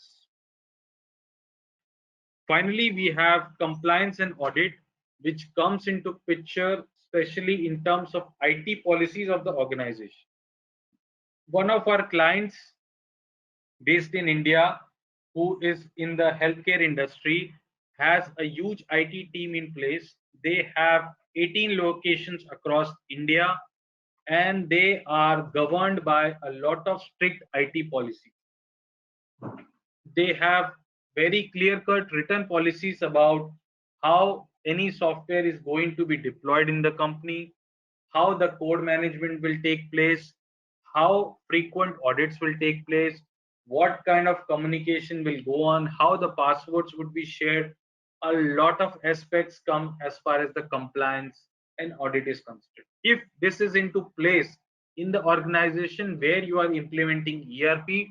Finally, we have compliance and audit, which comes into picture especially in terms of IT policies of the organization. One of our clients based in India, who is in the healthcare industry, has a huge IT team in place. They have 18 locations across India, and they are governed by a lot of strict IT policies. They have very clear cut written policies about how any software is going to be deployed in the company, how the code management will take place, how frequent audits will take place, what kind of communication will go on, how the passwords would be shared. A lot of aspects come as far as the compliance and audit is concerned. If this is into place in the organization where you are implementing ERP,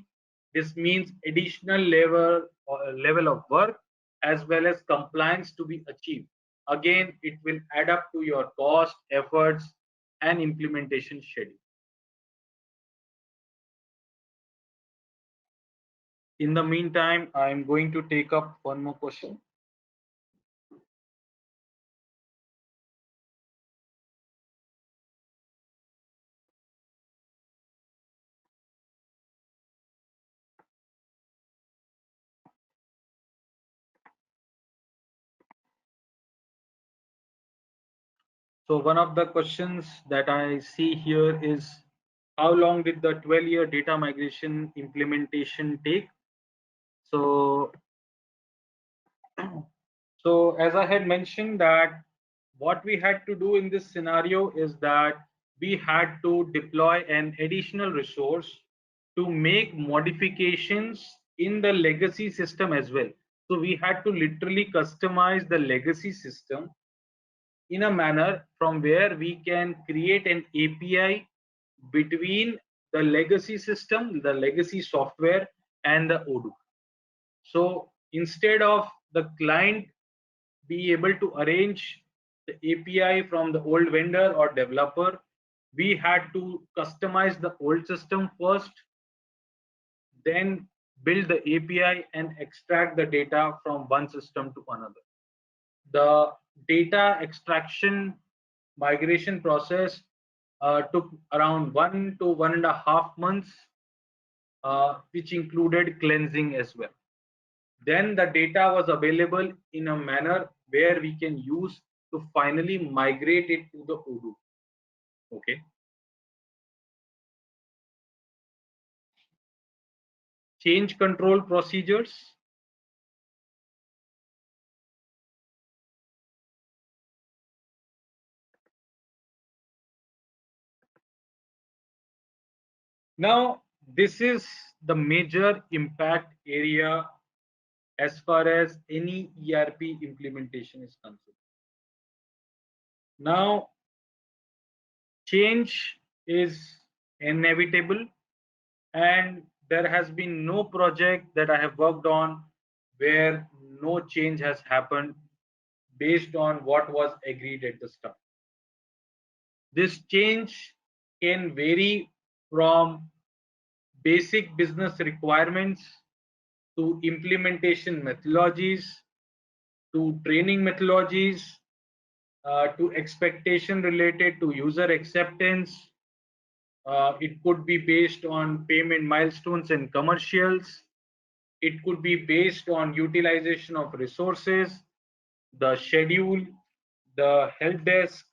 this means additional level of work as well as compliance to be achieved. Again, it will add up to your cost, efforts, and implementation schedule. In the meantime, I'm going to take up one more question. So one of the questions that I see here is, how long did the 12-year data migration implementation take? So, so as I had mentioned that what we had to do in this scenario is that we had to deploy an additional resource to make modifications in the legacy system as well. So we had to literally customize the legacy system in a manner from where we can create an API between the legacy system, the legacy software, and the Odoo. So instead of the client be able to arrange the API from the old vendor or developer, we had to customize the old system first, then build the API and extract the data from one system to another. The data extraction migration process took around 1 to 1.5 months, which included cleansing as well. Then the data was available in a manner where we can use to finally migrate it to the Odoo. Okay. Change control procedures. Now, this is the major impact area as far as any ERP implementation is concerned. Now, change is inevitable, and there has been no project that I have worked on where no change has happened based on what was agreed at the start. This change can vary from basic business requirements to implementation methodologies to training methodologies to expectation related to user acceptance. It could be based on payment milestones and commercials. It could be based on utilization of resources, the schedule, the help desk,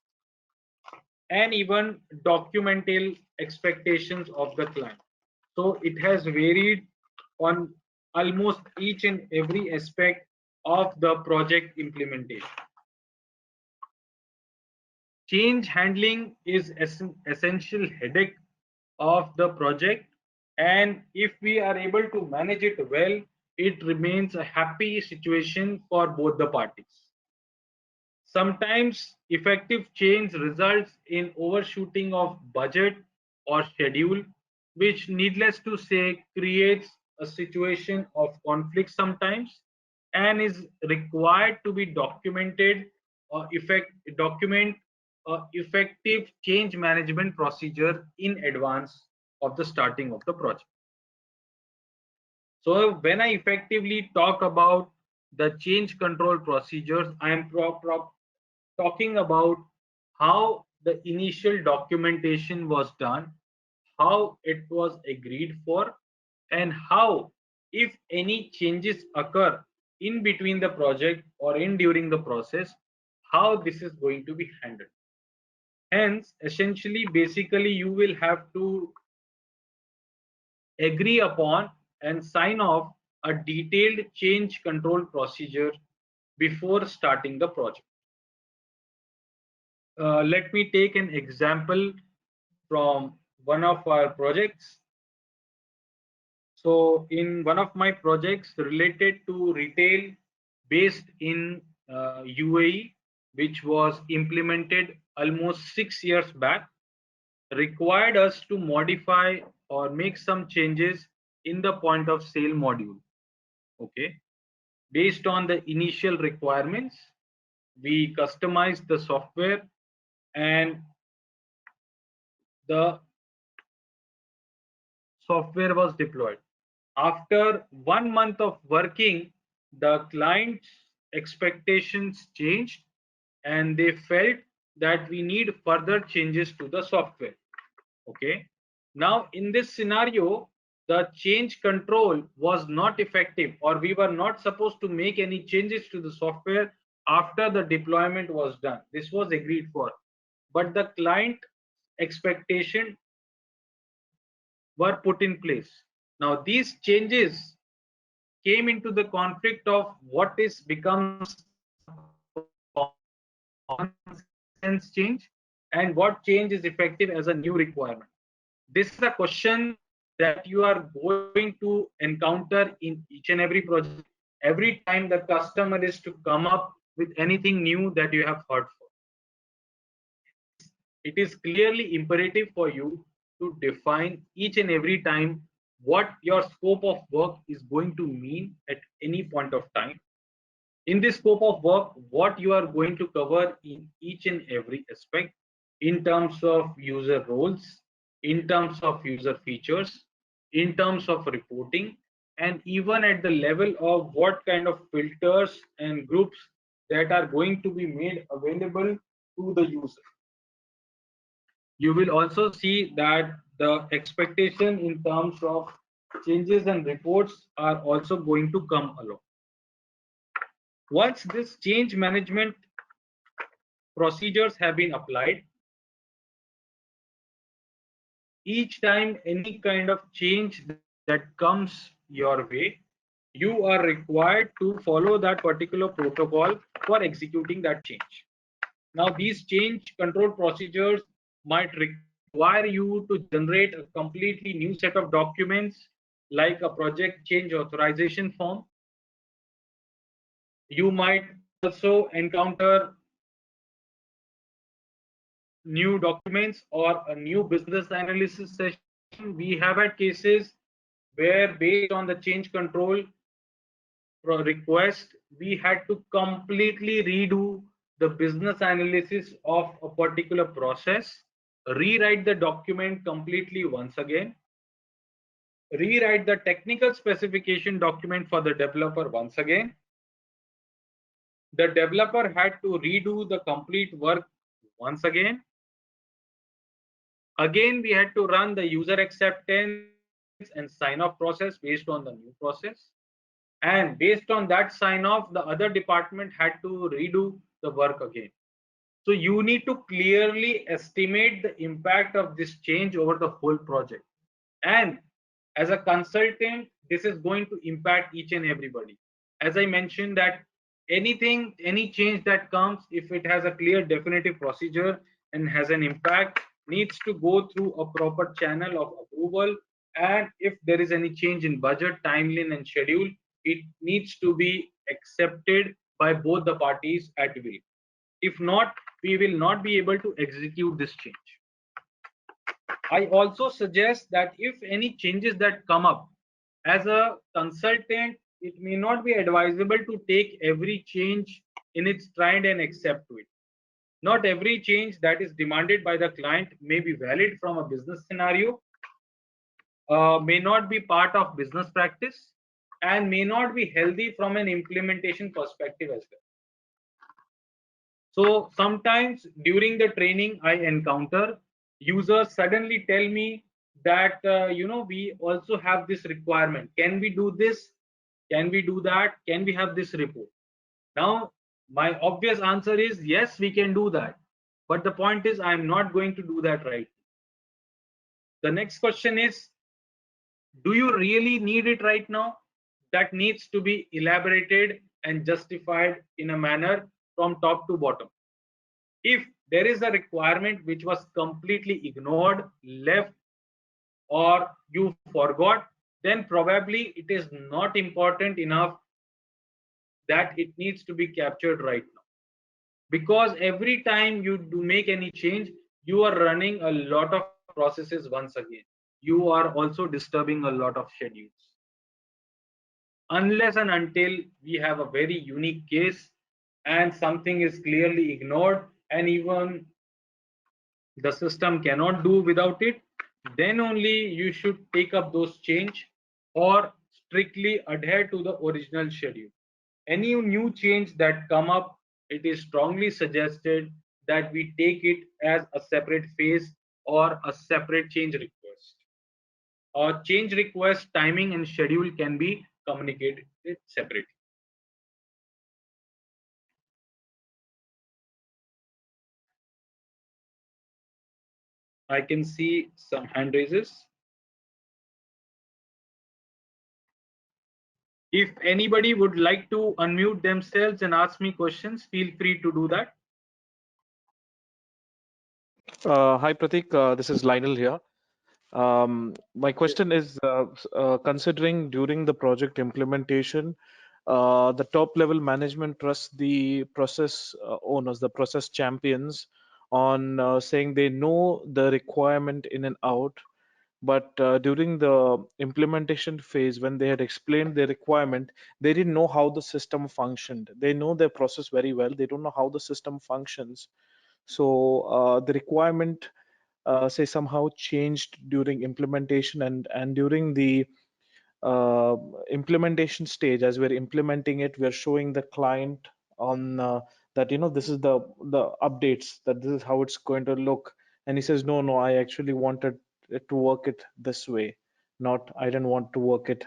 and even documental expectations of the client. So it has varied on almost each and every aspect of the project implementation. Change handling is essential headache of the project, and if we are able to manage it well, it remains a happy situation for both the parties. Sometimes effective change results in overshooting of budget or schedule, which needless to say creates a situation of conflict sometimes and is required to be documented or document effective change management procedure in advance of the starting of the project. So when I effectively talk about the change control procedures, I am talking about how the initial documentation was done, how it was agreed for, and how, if any changes occur in between the project or in during the process, how this is going to be handled. Hence, essentially, basically, you will have to agree upon and sign off a detailed change control procedure before starting the project. Let me take an example from one of our projects. So in one of my projects related to retail based in UAE, which was implemented almost 6 years back, required us to modify or make some changes in the point of sale module. Okay. Based on the initial requirements, we customized the software and the software was deployed. After 1 month of working, the client's expectations changed and they felt that we need further changes to the software. Okay. Now, in this scenario, the change control was not effective, or we were not supposed to make any changes to the software after the deployment was done. This was agreed for. But the client expectation were put in place. Now, these changes came into the conflict of what is becomes common sense change and what change is effective as a new requirement. This is a question that you are going to encounter in each and every project every time the customer is to come up with anything new that you have heard for. It is clearly imperative for you to define each and every time what your scope of work is going to mean at any point of time. In this scope of work, what you are going to cover in each and every aspect in terms of user roles, in terms of user features, in terms of reporting, and even at the level of what kind of filters and groups that are going to be made available to the user. You will also see that the expectation in terms of changes and reports are also going to come along. Once this change management procedures have been applied, each time any kind of change that comes your way, you are required to follow that particular protocol for executing that change. Now, these change control procedures might require you to generate a completely new set of documents like a project change authorization form. You might also encounter new documents or a new business analysis session. We have had cases where, based on the change control request, we had to completely redo the business analysis of a particular process, rewrite the document completely once again, rewrite the technical specification document for the developer once again. The developer had to redo the complete work once again. Again, we had to run the user acceptance and sign off process based on the new process. And based on that sign off, the other department had to redo the work again. So you need to clearly estimate the impact of this change over the whole project. And as a consultant, this is going to impact each and everybody. As I mentioned that any change that comes, if it has a clear definitive procedure and has an impact, needs to go through a proper channel of approval. And if there is any change in budget, timeline and schedule, it needs to be accepted by both the parties at will. If not, we will not be able to execute this change. I also suggest that if any changes that come up, as a consultant, it may not be advisable to take every change in its stride and accept it. Not every change that is demanded by the client may be valid from a business scenario, may not be part of business practice, and may not be healthy from an implementation perspective as well. So sometimes during the training, I encounter users suddenly tell me that we also have this requirement. Can we do this? Can we do that? Can we have this report? Now, my obvious answer is yes, we can do that. But the point is, I'm not going to do that right. The next question is, do you really need it right now? That needs to be elaborated and justified in a manner from top to bottom. If there is a requirement which was completely ignored, left, or you forgot, then probably it is not important enough that it needs to be captured right now. Because every time you do make any change, you are running a lot of processes once again. You are also disturbing a lot of schedules. Unless and until we have a very unique case and something is clearly ignored and even the system cannot do without it, then only you should take up those change or strictly adhere to the original schedule. Any new change that come up, it is strongly suggested that we take it as a separate phase or a separate change request. Or change request timing and schedule can be communicated separately. I can see some hand raises. If anybody would like to unmute themselves and ask me questions, feel free to do that. Hi, Pratik. This is Lionel here. My question is, considering during the project implementation, the top level management trusts the process owners, the process champions, on saying they know the requirement in and out, but during the implementation phase, when they had explained their requirement, they didn't know how the system functioned. They know their process very well. They don't know how the system functions. So the requirement, say, somehow changed during implementation, and during the uh, implementation stage, as we're implementing it, we're showing the client on that, this is the updates, that this is how it's going to look And he says, no, I actually wanted it to work it this way. Not, I didn't want to work it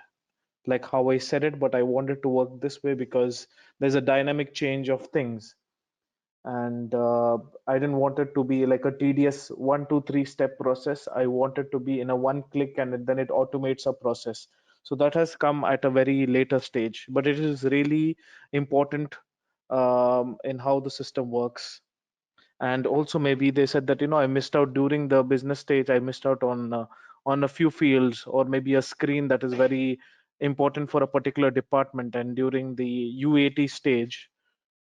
like how I said it, but I wanted to work this way because there's a dynamic change of things. And I didn't want it to be like a tedious 1 2 3 step process. I wanted to be in a one click, and then it automates a process. So that has come at a very later stage, but it is really important in how the system works. And also maybe they said that, I missed out during the business stage. I missed out on a few fields, or maybe a screen that is very important for a particular department. And during the UAT stage,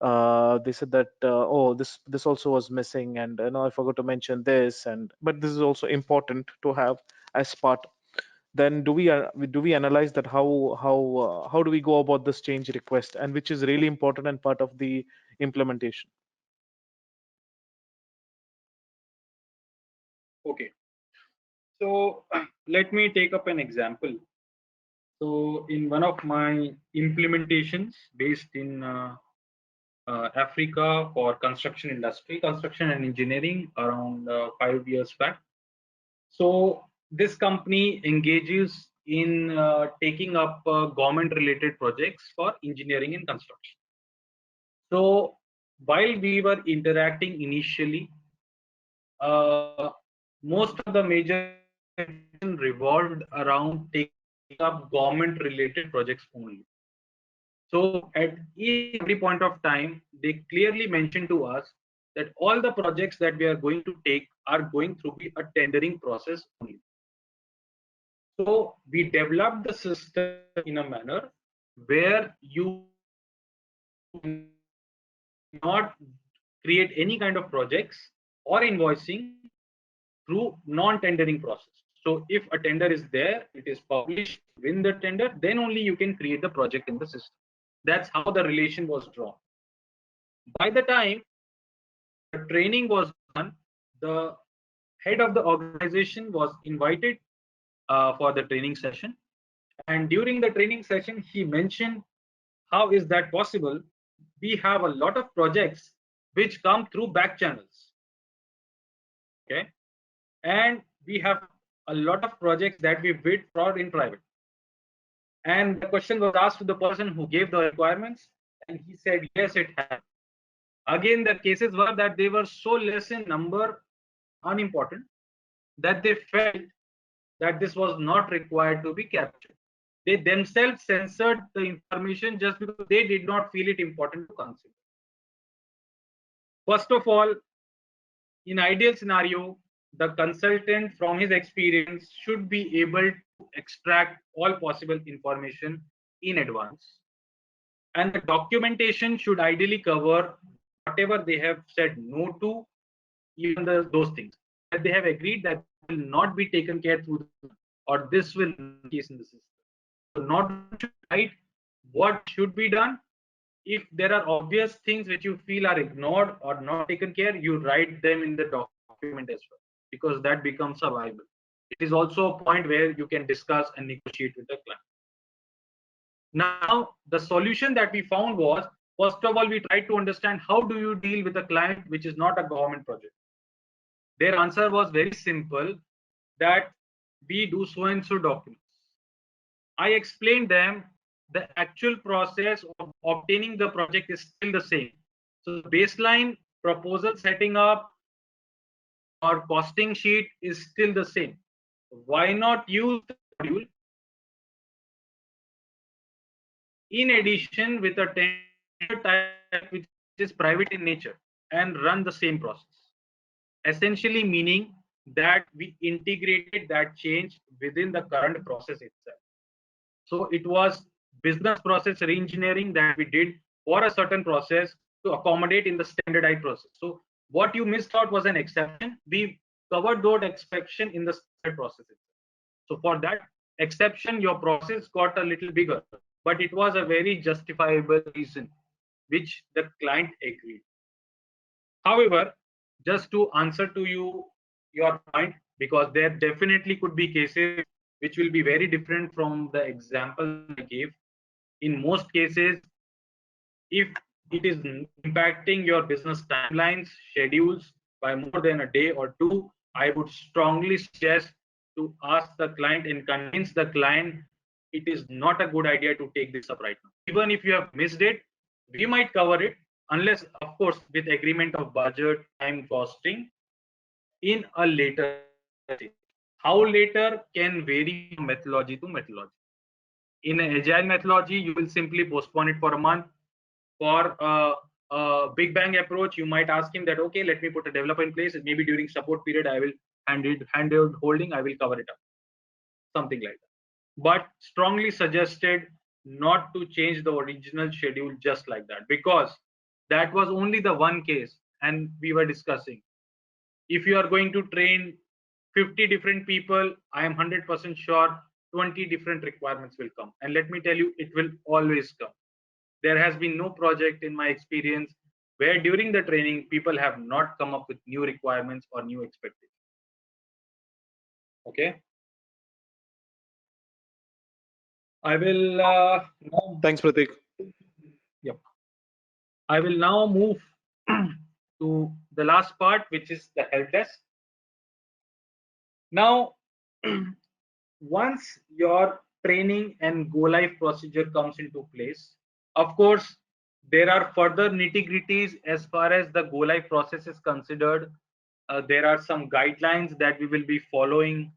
they said that, oh, this also was missing, and I forgot to mention this, and but this is also important to have as part. Then do we analyze that, how do we go about this change request, and which is really important and part of the implementation? Okay, so let me take up an example. So in one of my implementations based in Africa for construction industry, construction and engineering around 5 years back. So this company engages in taking up government-related projects for engineering and construction. So while we were interacting initially, uh, most of the major revolved around taking up government-related projects only. So at each and every point of time, they clearly mentioned to us that all the projects that we are going to take are going through a tendering process only. So we developed the system in a manner where you not create any kind of projects or invoicing through non-tendering process. So if a tender is there, it is published, win the tender, then only you can create the project in the system. That's how the relation was drawn. By the time the training was done, the head of the organization was invited for the training session. And during the training session, he mentioned, how is that possible? We have a lot of projects which come through back channels. Okay. And we have a lot of projects that we bid for in private. And the question was asked to the person who gave the requirements, and he said, yes, it has. Again, the cases were that they were so less in number, unimportant, that they felt that this was not required to be captured. They themselves censored the information just because they did not feel it important to consider. First of all, in ideal scenario, the consultant from his experience should be able to extract all possible information in advance. And the documentation should ideally cover whatever they have said no to, even those things that they have agreed that will not be taken care through, or this will not be case in the system. So not to write what should be done. If there are obvious things which you feel are ignored or not taken care, you write them in the document as well, because that becomes a viable. It is also a point where you can discuss and negotiate with the client. Now, the solution that we found was, first of all, we tried to understand how do you deal with a client which is not a government project. Their answer was very simple, that we do so and so documents. I explained them the actual process of obtaining the project is still the same. So the baseline proposal setting up or costing sheet is still the same. Why not use the module in addition with a tender type which is private in nature and run the same process? Essentially meaning that we integrated that change within the current process itself. So it was business process reengineering that we did for a certain process to accommodate in the standardized process. So what you missed out was an exception. We covered that exception in the standard process itself. So for that exception, your process got a little bigger, but it was a very justifiable reason which the client agreed. However, just to answer to your point, because there definitely could be cases which will be very different from the example I gave. In most cases, if it is impacting your business timelines, schedules, by more than a day or two, I would strongly suggest to ask the client and convince the client it is not a good idea to take this up right now. Even if you have missed it, we might cover it, unless, of course, with agreement of budget, time, costing in a later stage. How later can vary from methodology to methodology. In an agile methodology, you will simply postpone it for a month. For a big bang approach, you might ask him that, okay, let me put a developer in place, and maybe during support period, I will hand holding, I will cover it up, something like that. But strongly suggested not to change the original schedule just like that, because that was only the one case, and we were discussing. If you are going to train 50 different people, I am 100% sure 20 different requirements will come. And let me tell you, it will always come. There has been no project in my experience where during the training people have not come up with new requirements or new expectations. Okay. I will now. Thanks, Pratik. Yep. I will now move to the last part, which is the help desk. Now, once your training and go live procedure comes into place, of course, there are further nitty gritties as far as the go live process is considered. There are some guidelines that we will be following.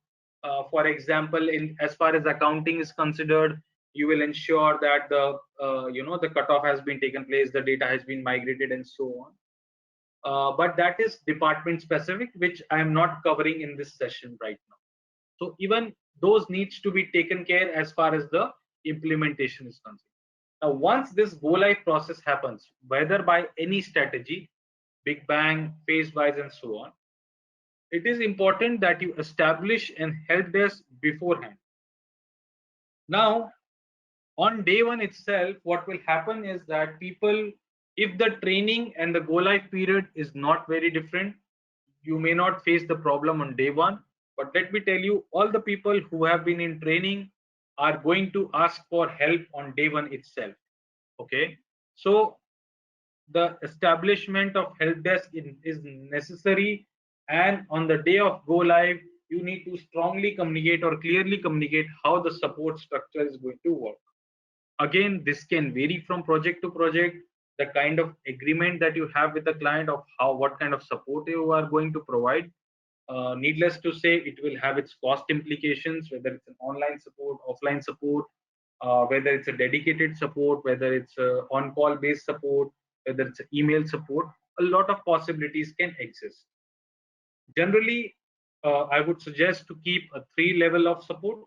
For example, in as far as accounting is considered, you will ensure that the cutoff has been taken place, the data has been migrated, and so on. But that is department specific, which I am not covering in this session right now. So even those needs to be taken care as far as the implementation is concerned. Now, once this go live process happens, whether by any strategy, big bang, phase wise, and so on, it is important that you establish an help desk beforehand. Now, on day one itself, what will happen is that people, if the training and the go live period is not very different, you may not face the problem on day one. But let me tell you, all the people who have been in training are going to ask for help on day one itself. Okay. So the establishment of help desk is necessary, and on the day of go live, you need to strongly communicate or clearly communicate how the support structure is going to work. Again, this can vary from project to project, the kind of agreement that you have with the client of what kind of support you are going to provide. Needless to say, it will have its cost implications, whether it's an online support, offline support, whether it's a dedicated support, whether it's a on-call based support, whether it's email support. A lot of possibilities can exist. Generally, I would suggest to keep a 3 level of support.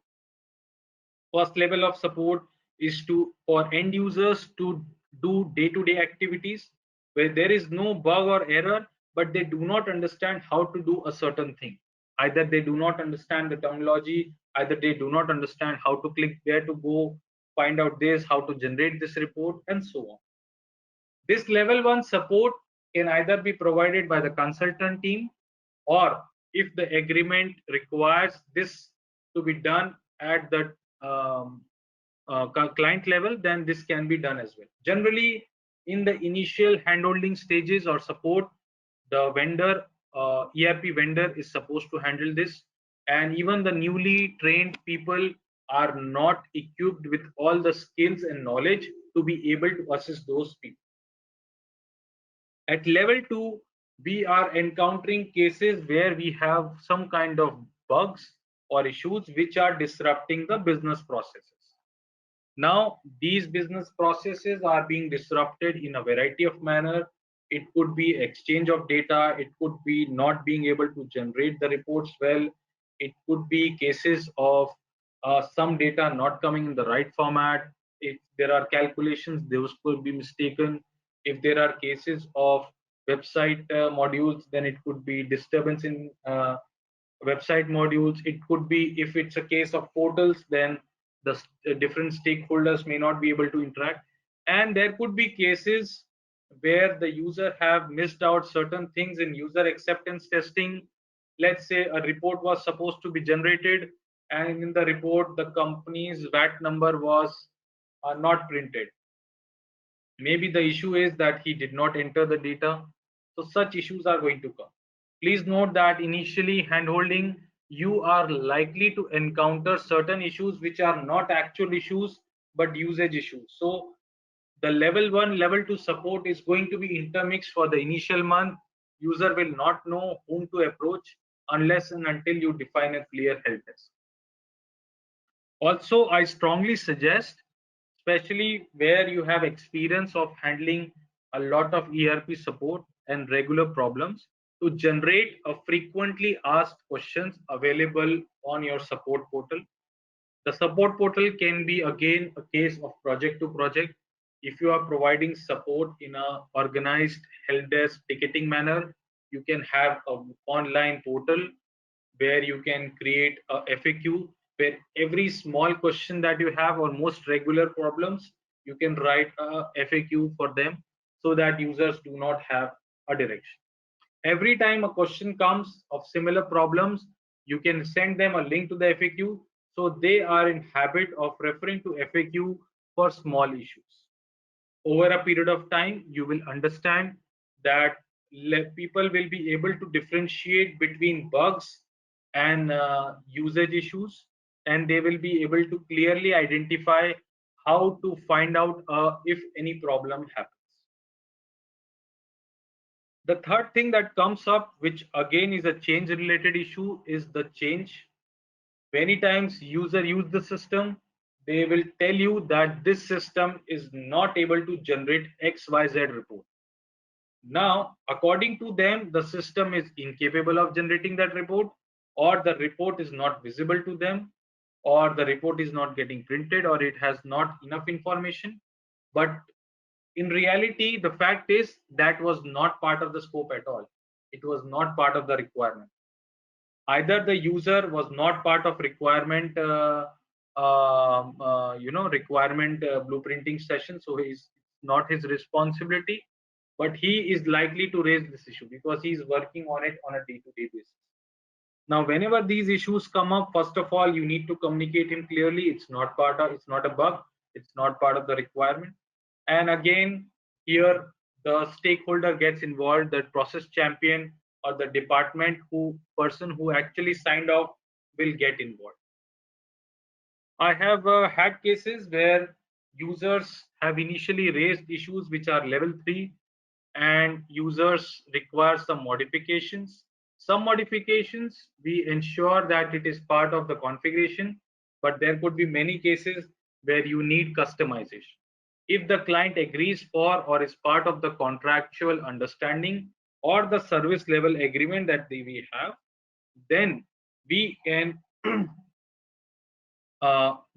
First level of support is for end users to do day-to-day activities where there is no bug or error, but they do not understand how to do a certain thing. Either they do not understand the terminology, either they do not understand how to click where to go, find out this, how to generate this report, and so on. This level 1 support can either be provided by the consultant team, or if the agreement requires this to be done at the client level, then this can be done as well. Generally, in the initial handholding stages or support, the vendor, ERP vendor, is supposed to handle this, and even the newly trained people are not equipped with all the skills and knowledge to be able to assist those people. At level 2, we are encountering cases where we have some kind of bugs or issues which are disrupting the business processes. Now, these business processes are being disrupted in a variety of manner. It could be exchange of data. It could be not being able to generate the reports well. It could be cases of some data not coming in the right format. If there are calculations, those could be mistaken. If there are cases of website modules, then it could be disturbance in website modules. It could be, if it's a case of portals, then the different stakeholders may not be able to interact, and there could be cases where the user have missed out certain things in user acceptance testing. Let's say a report was supposed to be generated, and in the report the company's VAT number was not printed. Maybe the issue is that he did not enter the data. So such issues are going to come. Please note that initially handholding, you are likely to encounter certain issues which are not actual issues but usage issues. So the level 1, level 2 support is going to be intermixed for the initial month. User will not know whom to approach unless and until you define a clear help desk. Also, I strongly suggest, especially where you have experience of handling a lot of ERP support and regular problems, to generate a frequently asked questions available on your support portal. The support portal can be again a case of project to project. If you are providing support in a organized help desk ticketing manner, you can have an online portal where you can create a FAQ where every small question that you have or most regular problems, you can write a FAQ for them so that users do not have a direction. Every time a question comes of similar problems, you can send them a link to the FAQ so they are in habit of referring to FAQ for small issues. Over a period of time, you will understand that people will be able to differentiate between bugs and usage issues, and they will be able to clearly identify how to find out if any problem happens. The third thing that comes up, which again is a change related issue, is the change. Many times user use the system, they will tell you that this system is not able to generate XYZ report. Now, according to them, the system is incapable of generating that report, or the report is not visible to them, or the report is not getting printed, or it has not enough information. But in reality, the fact is that was not part of the scope at all. It was not part of the requirement. Either the user was not part of requirement requirement blueprinting session, so it's not his responsibility, but he is likely to raise this issue because he is working on it on a day-to-day basis. Now whenever these issues come up, first of all you need to communicate him clearly. It's not a bug, it's not part of the requirement. And again, here the stakeholder gets involved, the process champion or the department person who actually signed off will get involved. I have had cases where users have initially raised issues which are level 3 and users require some modifications. Some modifications we ensure that it is part of the configuration, but there could be many cases where you need customization. If the client agrees for or is part of the contractual understanding or the service level agreement that we have, then we can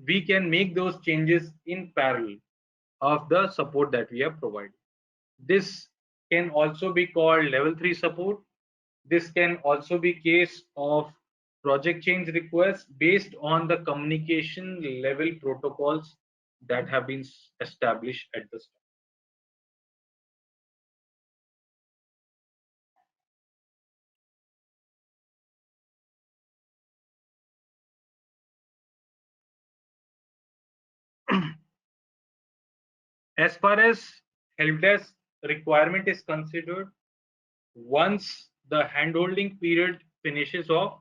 we can make those changes in parallel of the support that we have provided. This can also be called level 3 support. This can also be case of project change requests based on the communication level protocols that have been established at the start. As far as help desk requirement is considered, once the handholding period finishes off,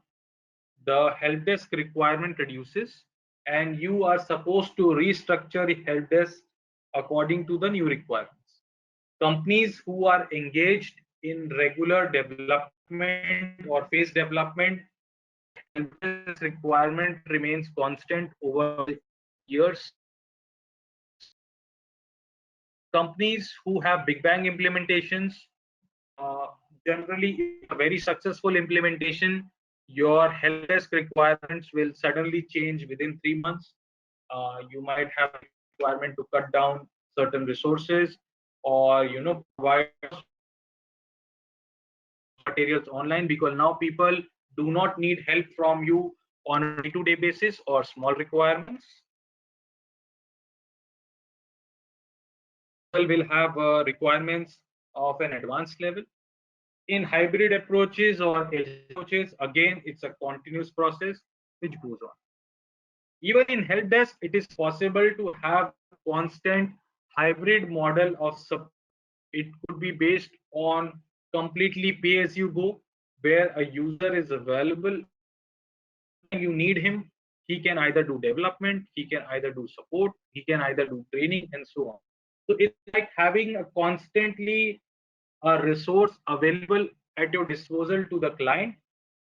the help desk requirement reduces and you are supposed to restructure the help desk according to the new requirements. Companies who are engaged in regular development or phase development, help desk requirement remains constant over the years. Companies who have big bang implementations, uh, generally a very successful implementation, your help desk requirements will suddenly change within 3 months. You might have a requirement to cut down certain resources or provide materials online because now people do not need help from you on a day-to-day basis or small requirements. People will have requirements of an advanced level. In hybrid approaches or approaches, again, it's a continuous process which goes on. Even in help desk, it is possible to have constant hybrid model of support. It could be based on completely pay as you go. where a user is available anytime you need him. He can either do development, he can either do support, he can either do training, and so on. So it's like having a constantly a resource available at your disposal to the client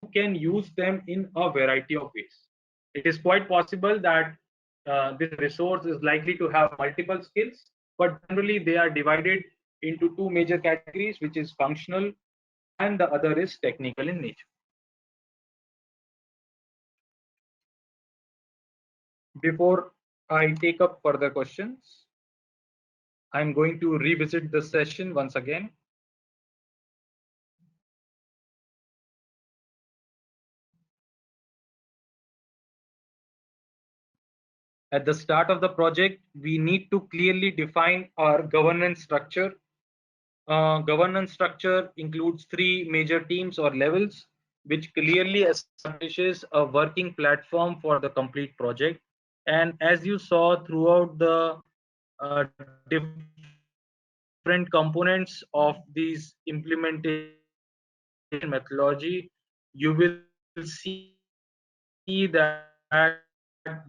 who can use them in a variety of ways. It is quite possible that this resource is likely to have multiple skills, but generally they are divided into two major categories, which is functional and the other is technical in nature. Before I take up further questions, I'm going to revisit the session once again. At the start of the project, we need to clearly define our governance structure. Governance structure includes three major teams or levels, which clearly establishes a working platform for the complete project. And as you saw throughout the different components of these implementation methodology, you will see that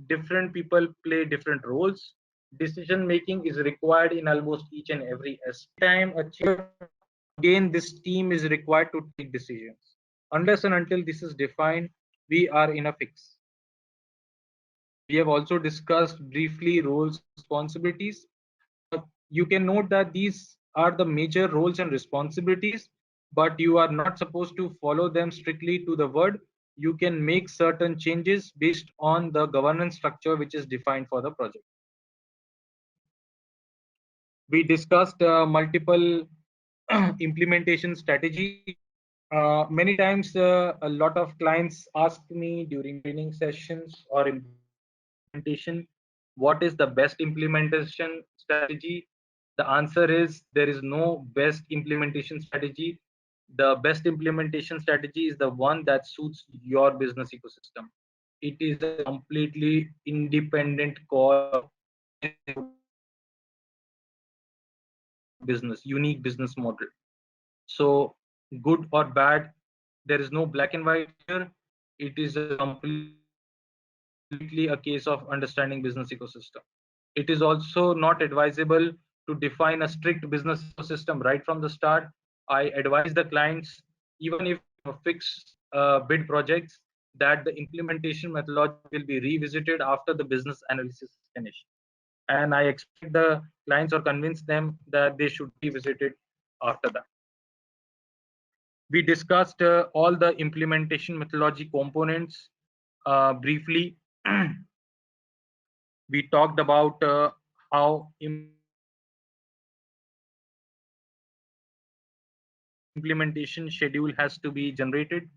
different people play different roles. Decision making is required in almost each and every time again this team is required to take decisions. Unless and until this is defined, we are in a fix. We have also discussed briefly roles and responsibilities. You can note that these are the major roles and responsibilities, but you are not supposed to follow them strictly to the word. You can make certain changes based on the governance structure which is defined for the project. We discussed multiple implementation strategy. Many times, a lot of clients ask me during training sessions or implementation, what is the best implementation strategy? The answer is there is no best implementation strategy. The best implementation strategy is the one that suits your business ecosystem. It is a completely independent call, business, unique business model. So, good or bad, there is no black and white here. It is a completely a case of understanding business ecosystem. It is also not advisable to define a strict business ecosystem right from the start. I advise the clients, even if fixed bid projects, that the implementation methodology will be revisited after the business analysis is finished. And I expect the clients or convince them that they should revisit it after that. We discussed all the implementation methodology components briefly. We talked about how implementation schedule has to be generated.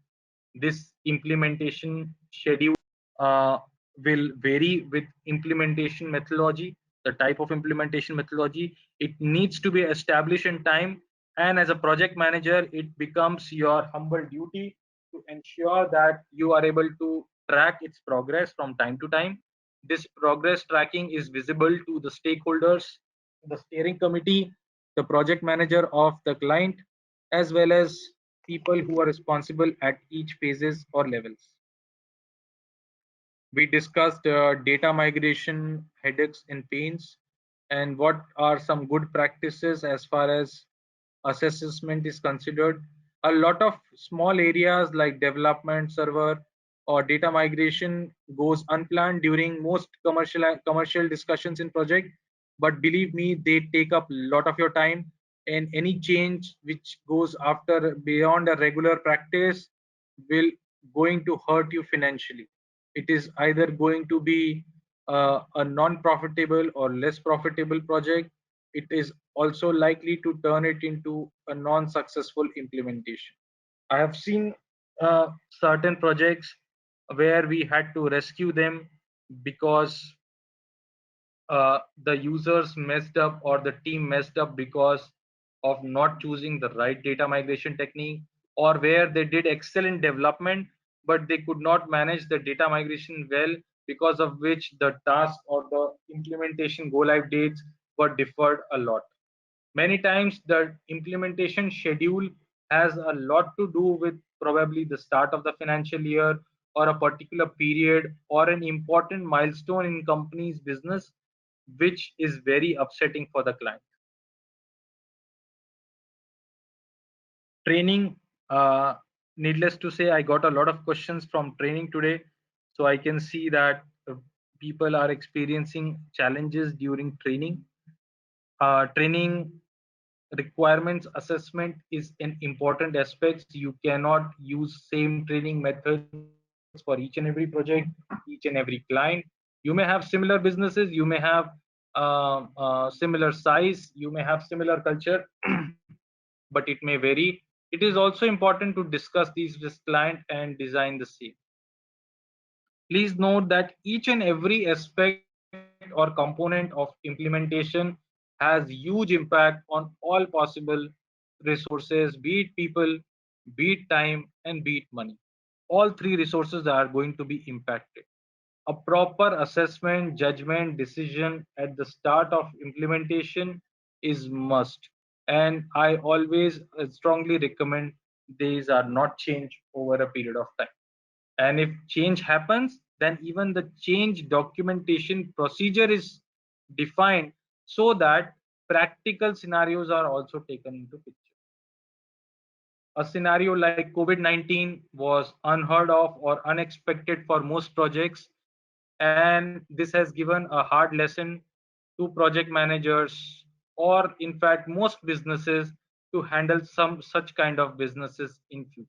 This implementation schedule uh, will vary with implementation methodology, the type of implementation methodology. It needs to be established in time. And as a project manager, it becomes your humble duty to ensure that you are able to track its progress from time to time. This progress tracking is visible to the stakeholders, the steering committee, the project manager of the client, as well as people who are responsible at each phases or levels. We discussed data migration headaches and pains and what are some good practices as far as assessment is considered. A lot of small areas like development server or data migration goes unplanned during most commercial discussions in project, but believe me, they take up a lot of your time, and any change which goes after beyond a regular practice will going to hurt you financially. It is either going to be a non-profitable or less profitable project. It is also likely to turn it into a non-successful implementation. I have seen certain projects where we had to rescue them because the users messed up or the team messed up because of not choosing the right data migration technique, or where they did excellent development but they could not manage the data migration well, because of which the task or the implementation go live dates were deferred a lot. Many times the implementation schedule has a lot to do with probably the start of the financial year or a particular period or an important milestone in company's business, which is very upsetting for the client. Training, needless to say, I got a lot of questions from training today. So I can see that people are experiencing challenges during training. Training requirements assessment is an important aspect. You cannot use same training methods for each and every project, each and every client. You may have similar businesses, you may have similar size, you may have similar culture, but it may vary. It is also important to discuss these with client and design the same. Please note that each and every aspect or component of implementation has huge impact on all possible resources, be it people, be it time, and be it money. All three resources are going to be impacted. A proper assessment, judgment, decision at the start of implementation is must. And I always strongly recommend these are not changed over a period of time. And if change happens, then even the change documentation procedure is defined so that practical scenarios are also taken into picture. A scenario like COVID-19 was unheard of or unexpected for most projects, and this has given a hard lesson to project managers, or in fact most businesses, to handle some such kind of businesses in future.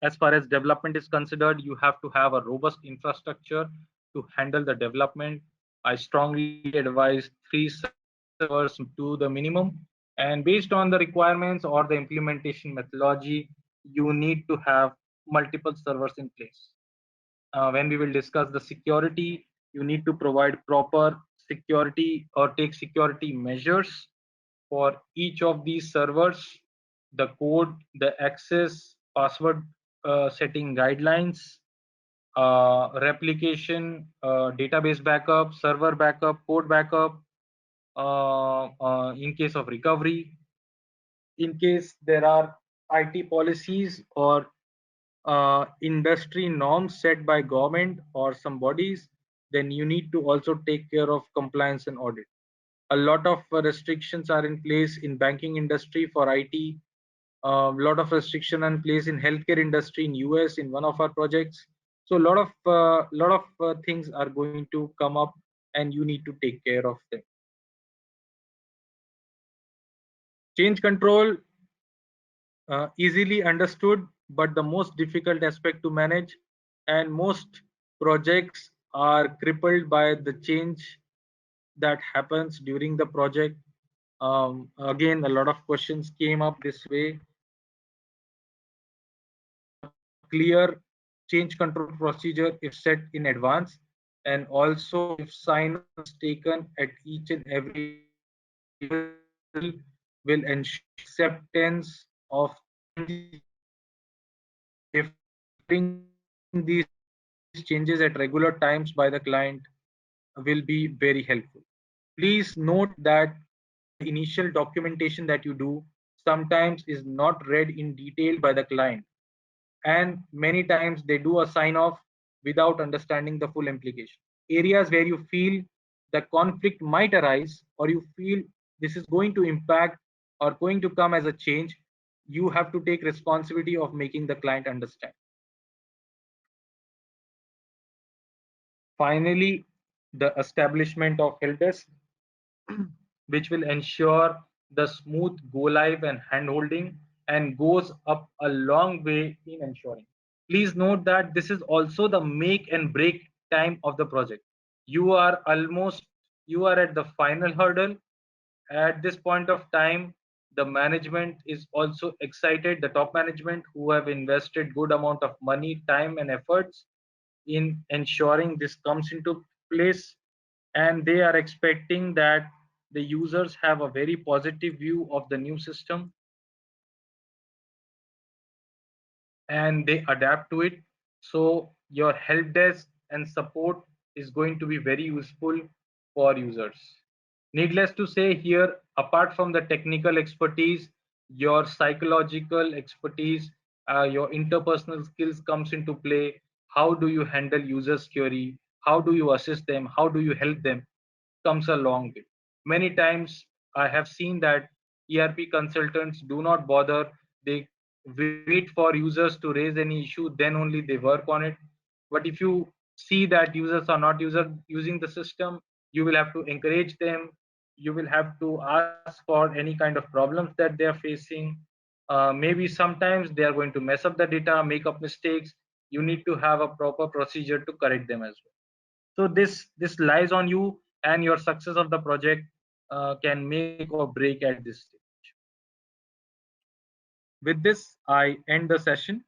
As far as development is considered, you have to have a robust infrastructure to handle the development. I strongly advise 3 servers to the minimum. And based on the requirements or the implementation methodology, you need to have multiple servers in place. When we will discuss the security, you need to provide proper security or take security measures for each of these servers, the code, the access, password setting guidelines, replication, database backup, server backup, code backup, in case of recovery, in case there are IT policies or industry norms set by government or some bodies, then you need to also take care of compliance and audit. A lot of restrictions are in place in banking industry for IT. A lot of restriction in place in healthcare industry in US in one of our projects. So a lot of things are going to come up, and you need to take care of them. Change control, easily understood, but the most difficult aspect to manage, and most projects are crippled by the change that happens during the project. Again, a lot of questions came up this way. A clear change control procedure if set in advance, and also if sign off is taken at each and every level, will ensure acceptance of changes. If monitoring these changes at regular times by the client will be very helpful. Please note that the initial documentation that you do sometimes is not read in detail by the client, and many times they do a sign off without understanding the full implication. Areas where you feel the conflict might arise, or you feel this is going to impact or going to come as a change, you have to take responsibility of making the client understand. Finally, the establishment of help desk, which will ensure the smooth go live and handholding, and goes up a long way in ensuring. Please note that this is also the make and break time of the project. You are at the final hurdle. At this point of time, the management is also excited, the top management who have invested good amount of money, time, and efforts in ensuring this comes into place, and they are expecting that the users have a very positive view of the new system and they adapt to it. So your help desk and support is going to be very useful for users. Needless to say, here, apart from the technical expertise, your psychological expertise, your interpersonal skills comes into play. How do you handle users' query? How do you assist them? How do you help them? Comes a long way. Many times I have seen that ERP consultants do not bother. They wait for users to raise any issue, then only they work on it. But if you see that users are not using the system, you will have to encourage them. You will have to ask for any kind of problems that they are facing. Maybe sometimes they are going to mess up the data, make up mistakes. You need to have a proper procedure to correct them as well. So this lies on you, and your success of the project can make or break at this stage. With this, I end the session.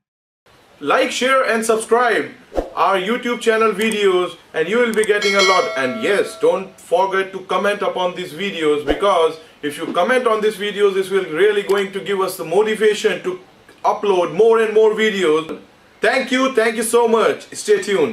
Like, share and subscribe our YouTube channel videos and you will be getting a lot. And yes, don't forget to comment upon these videos, because if you comment on these videos, this will really going to give us the motivation to upload more and more videos. Thank you so much. Stay tuned.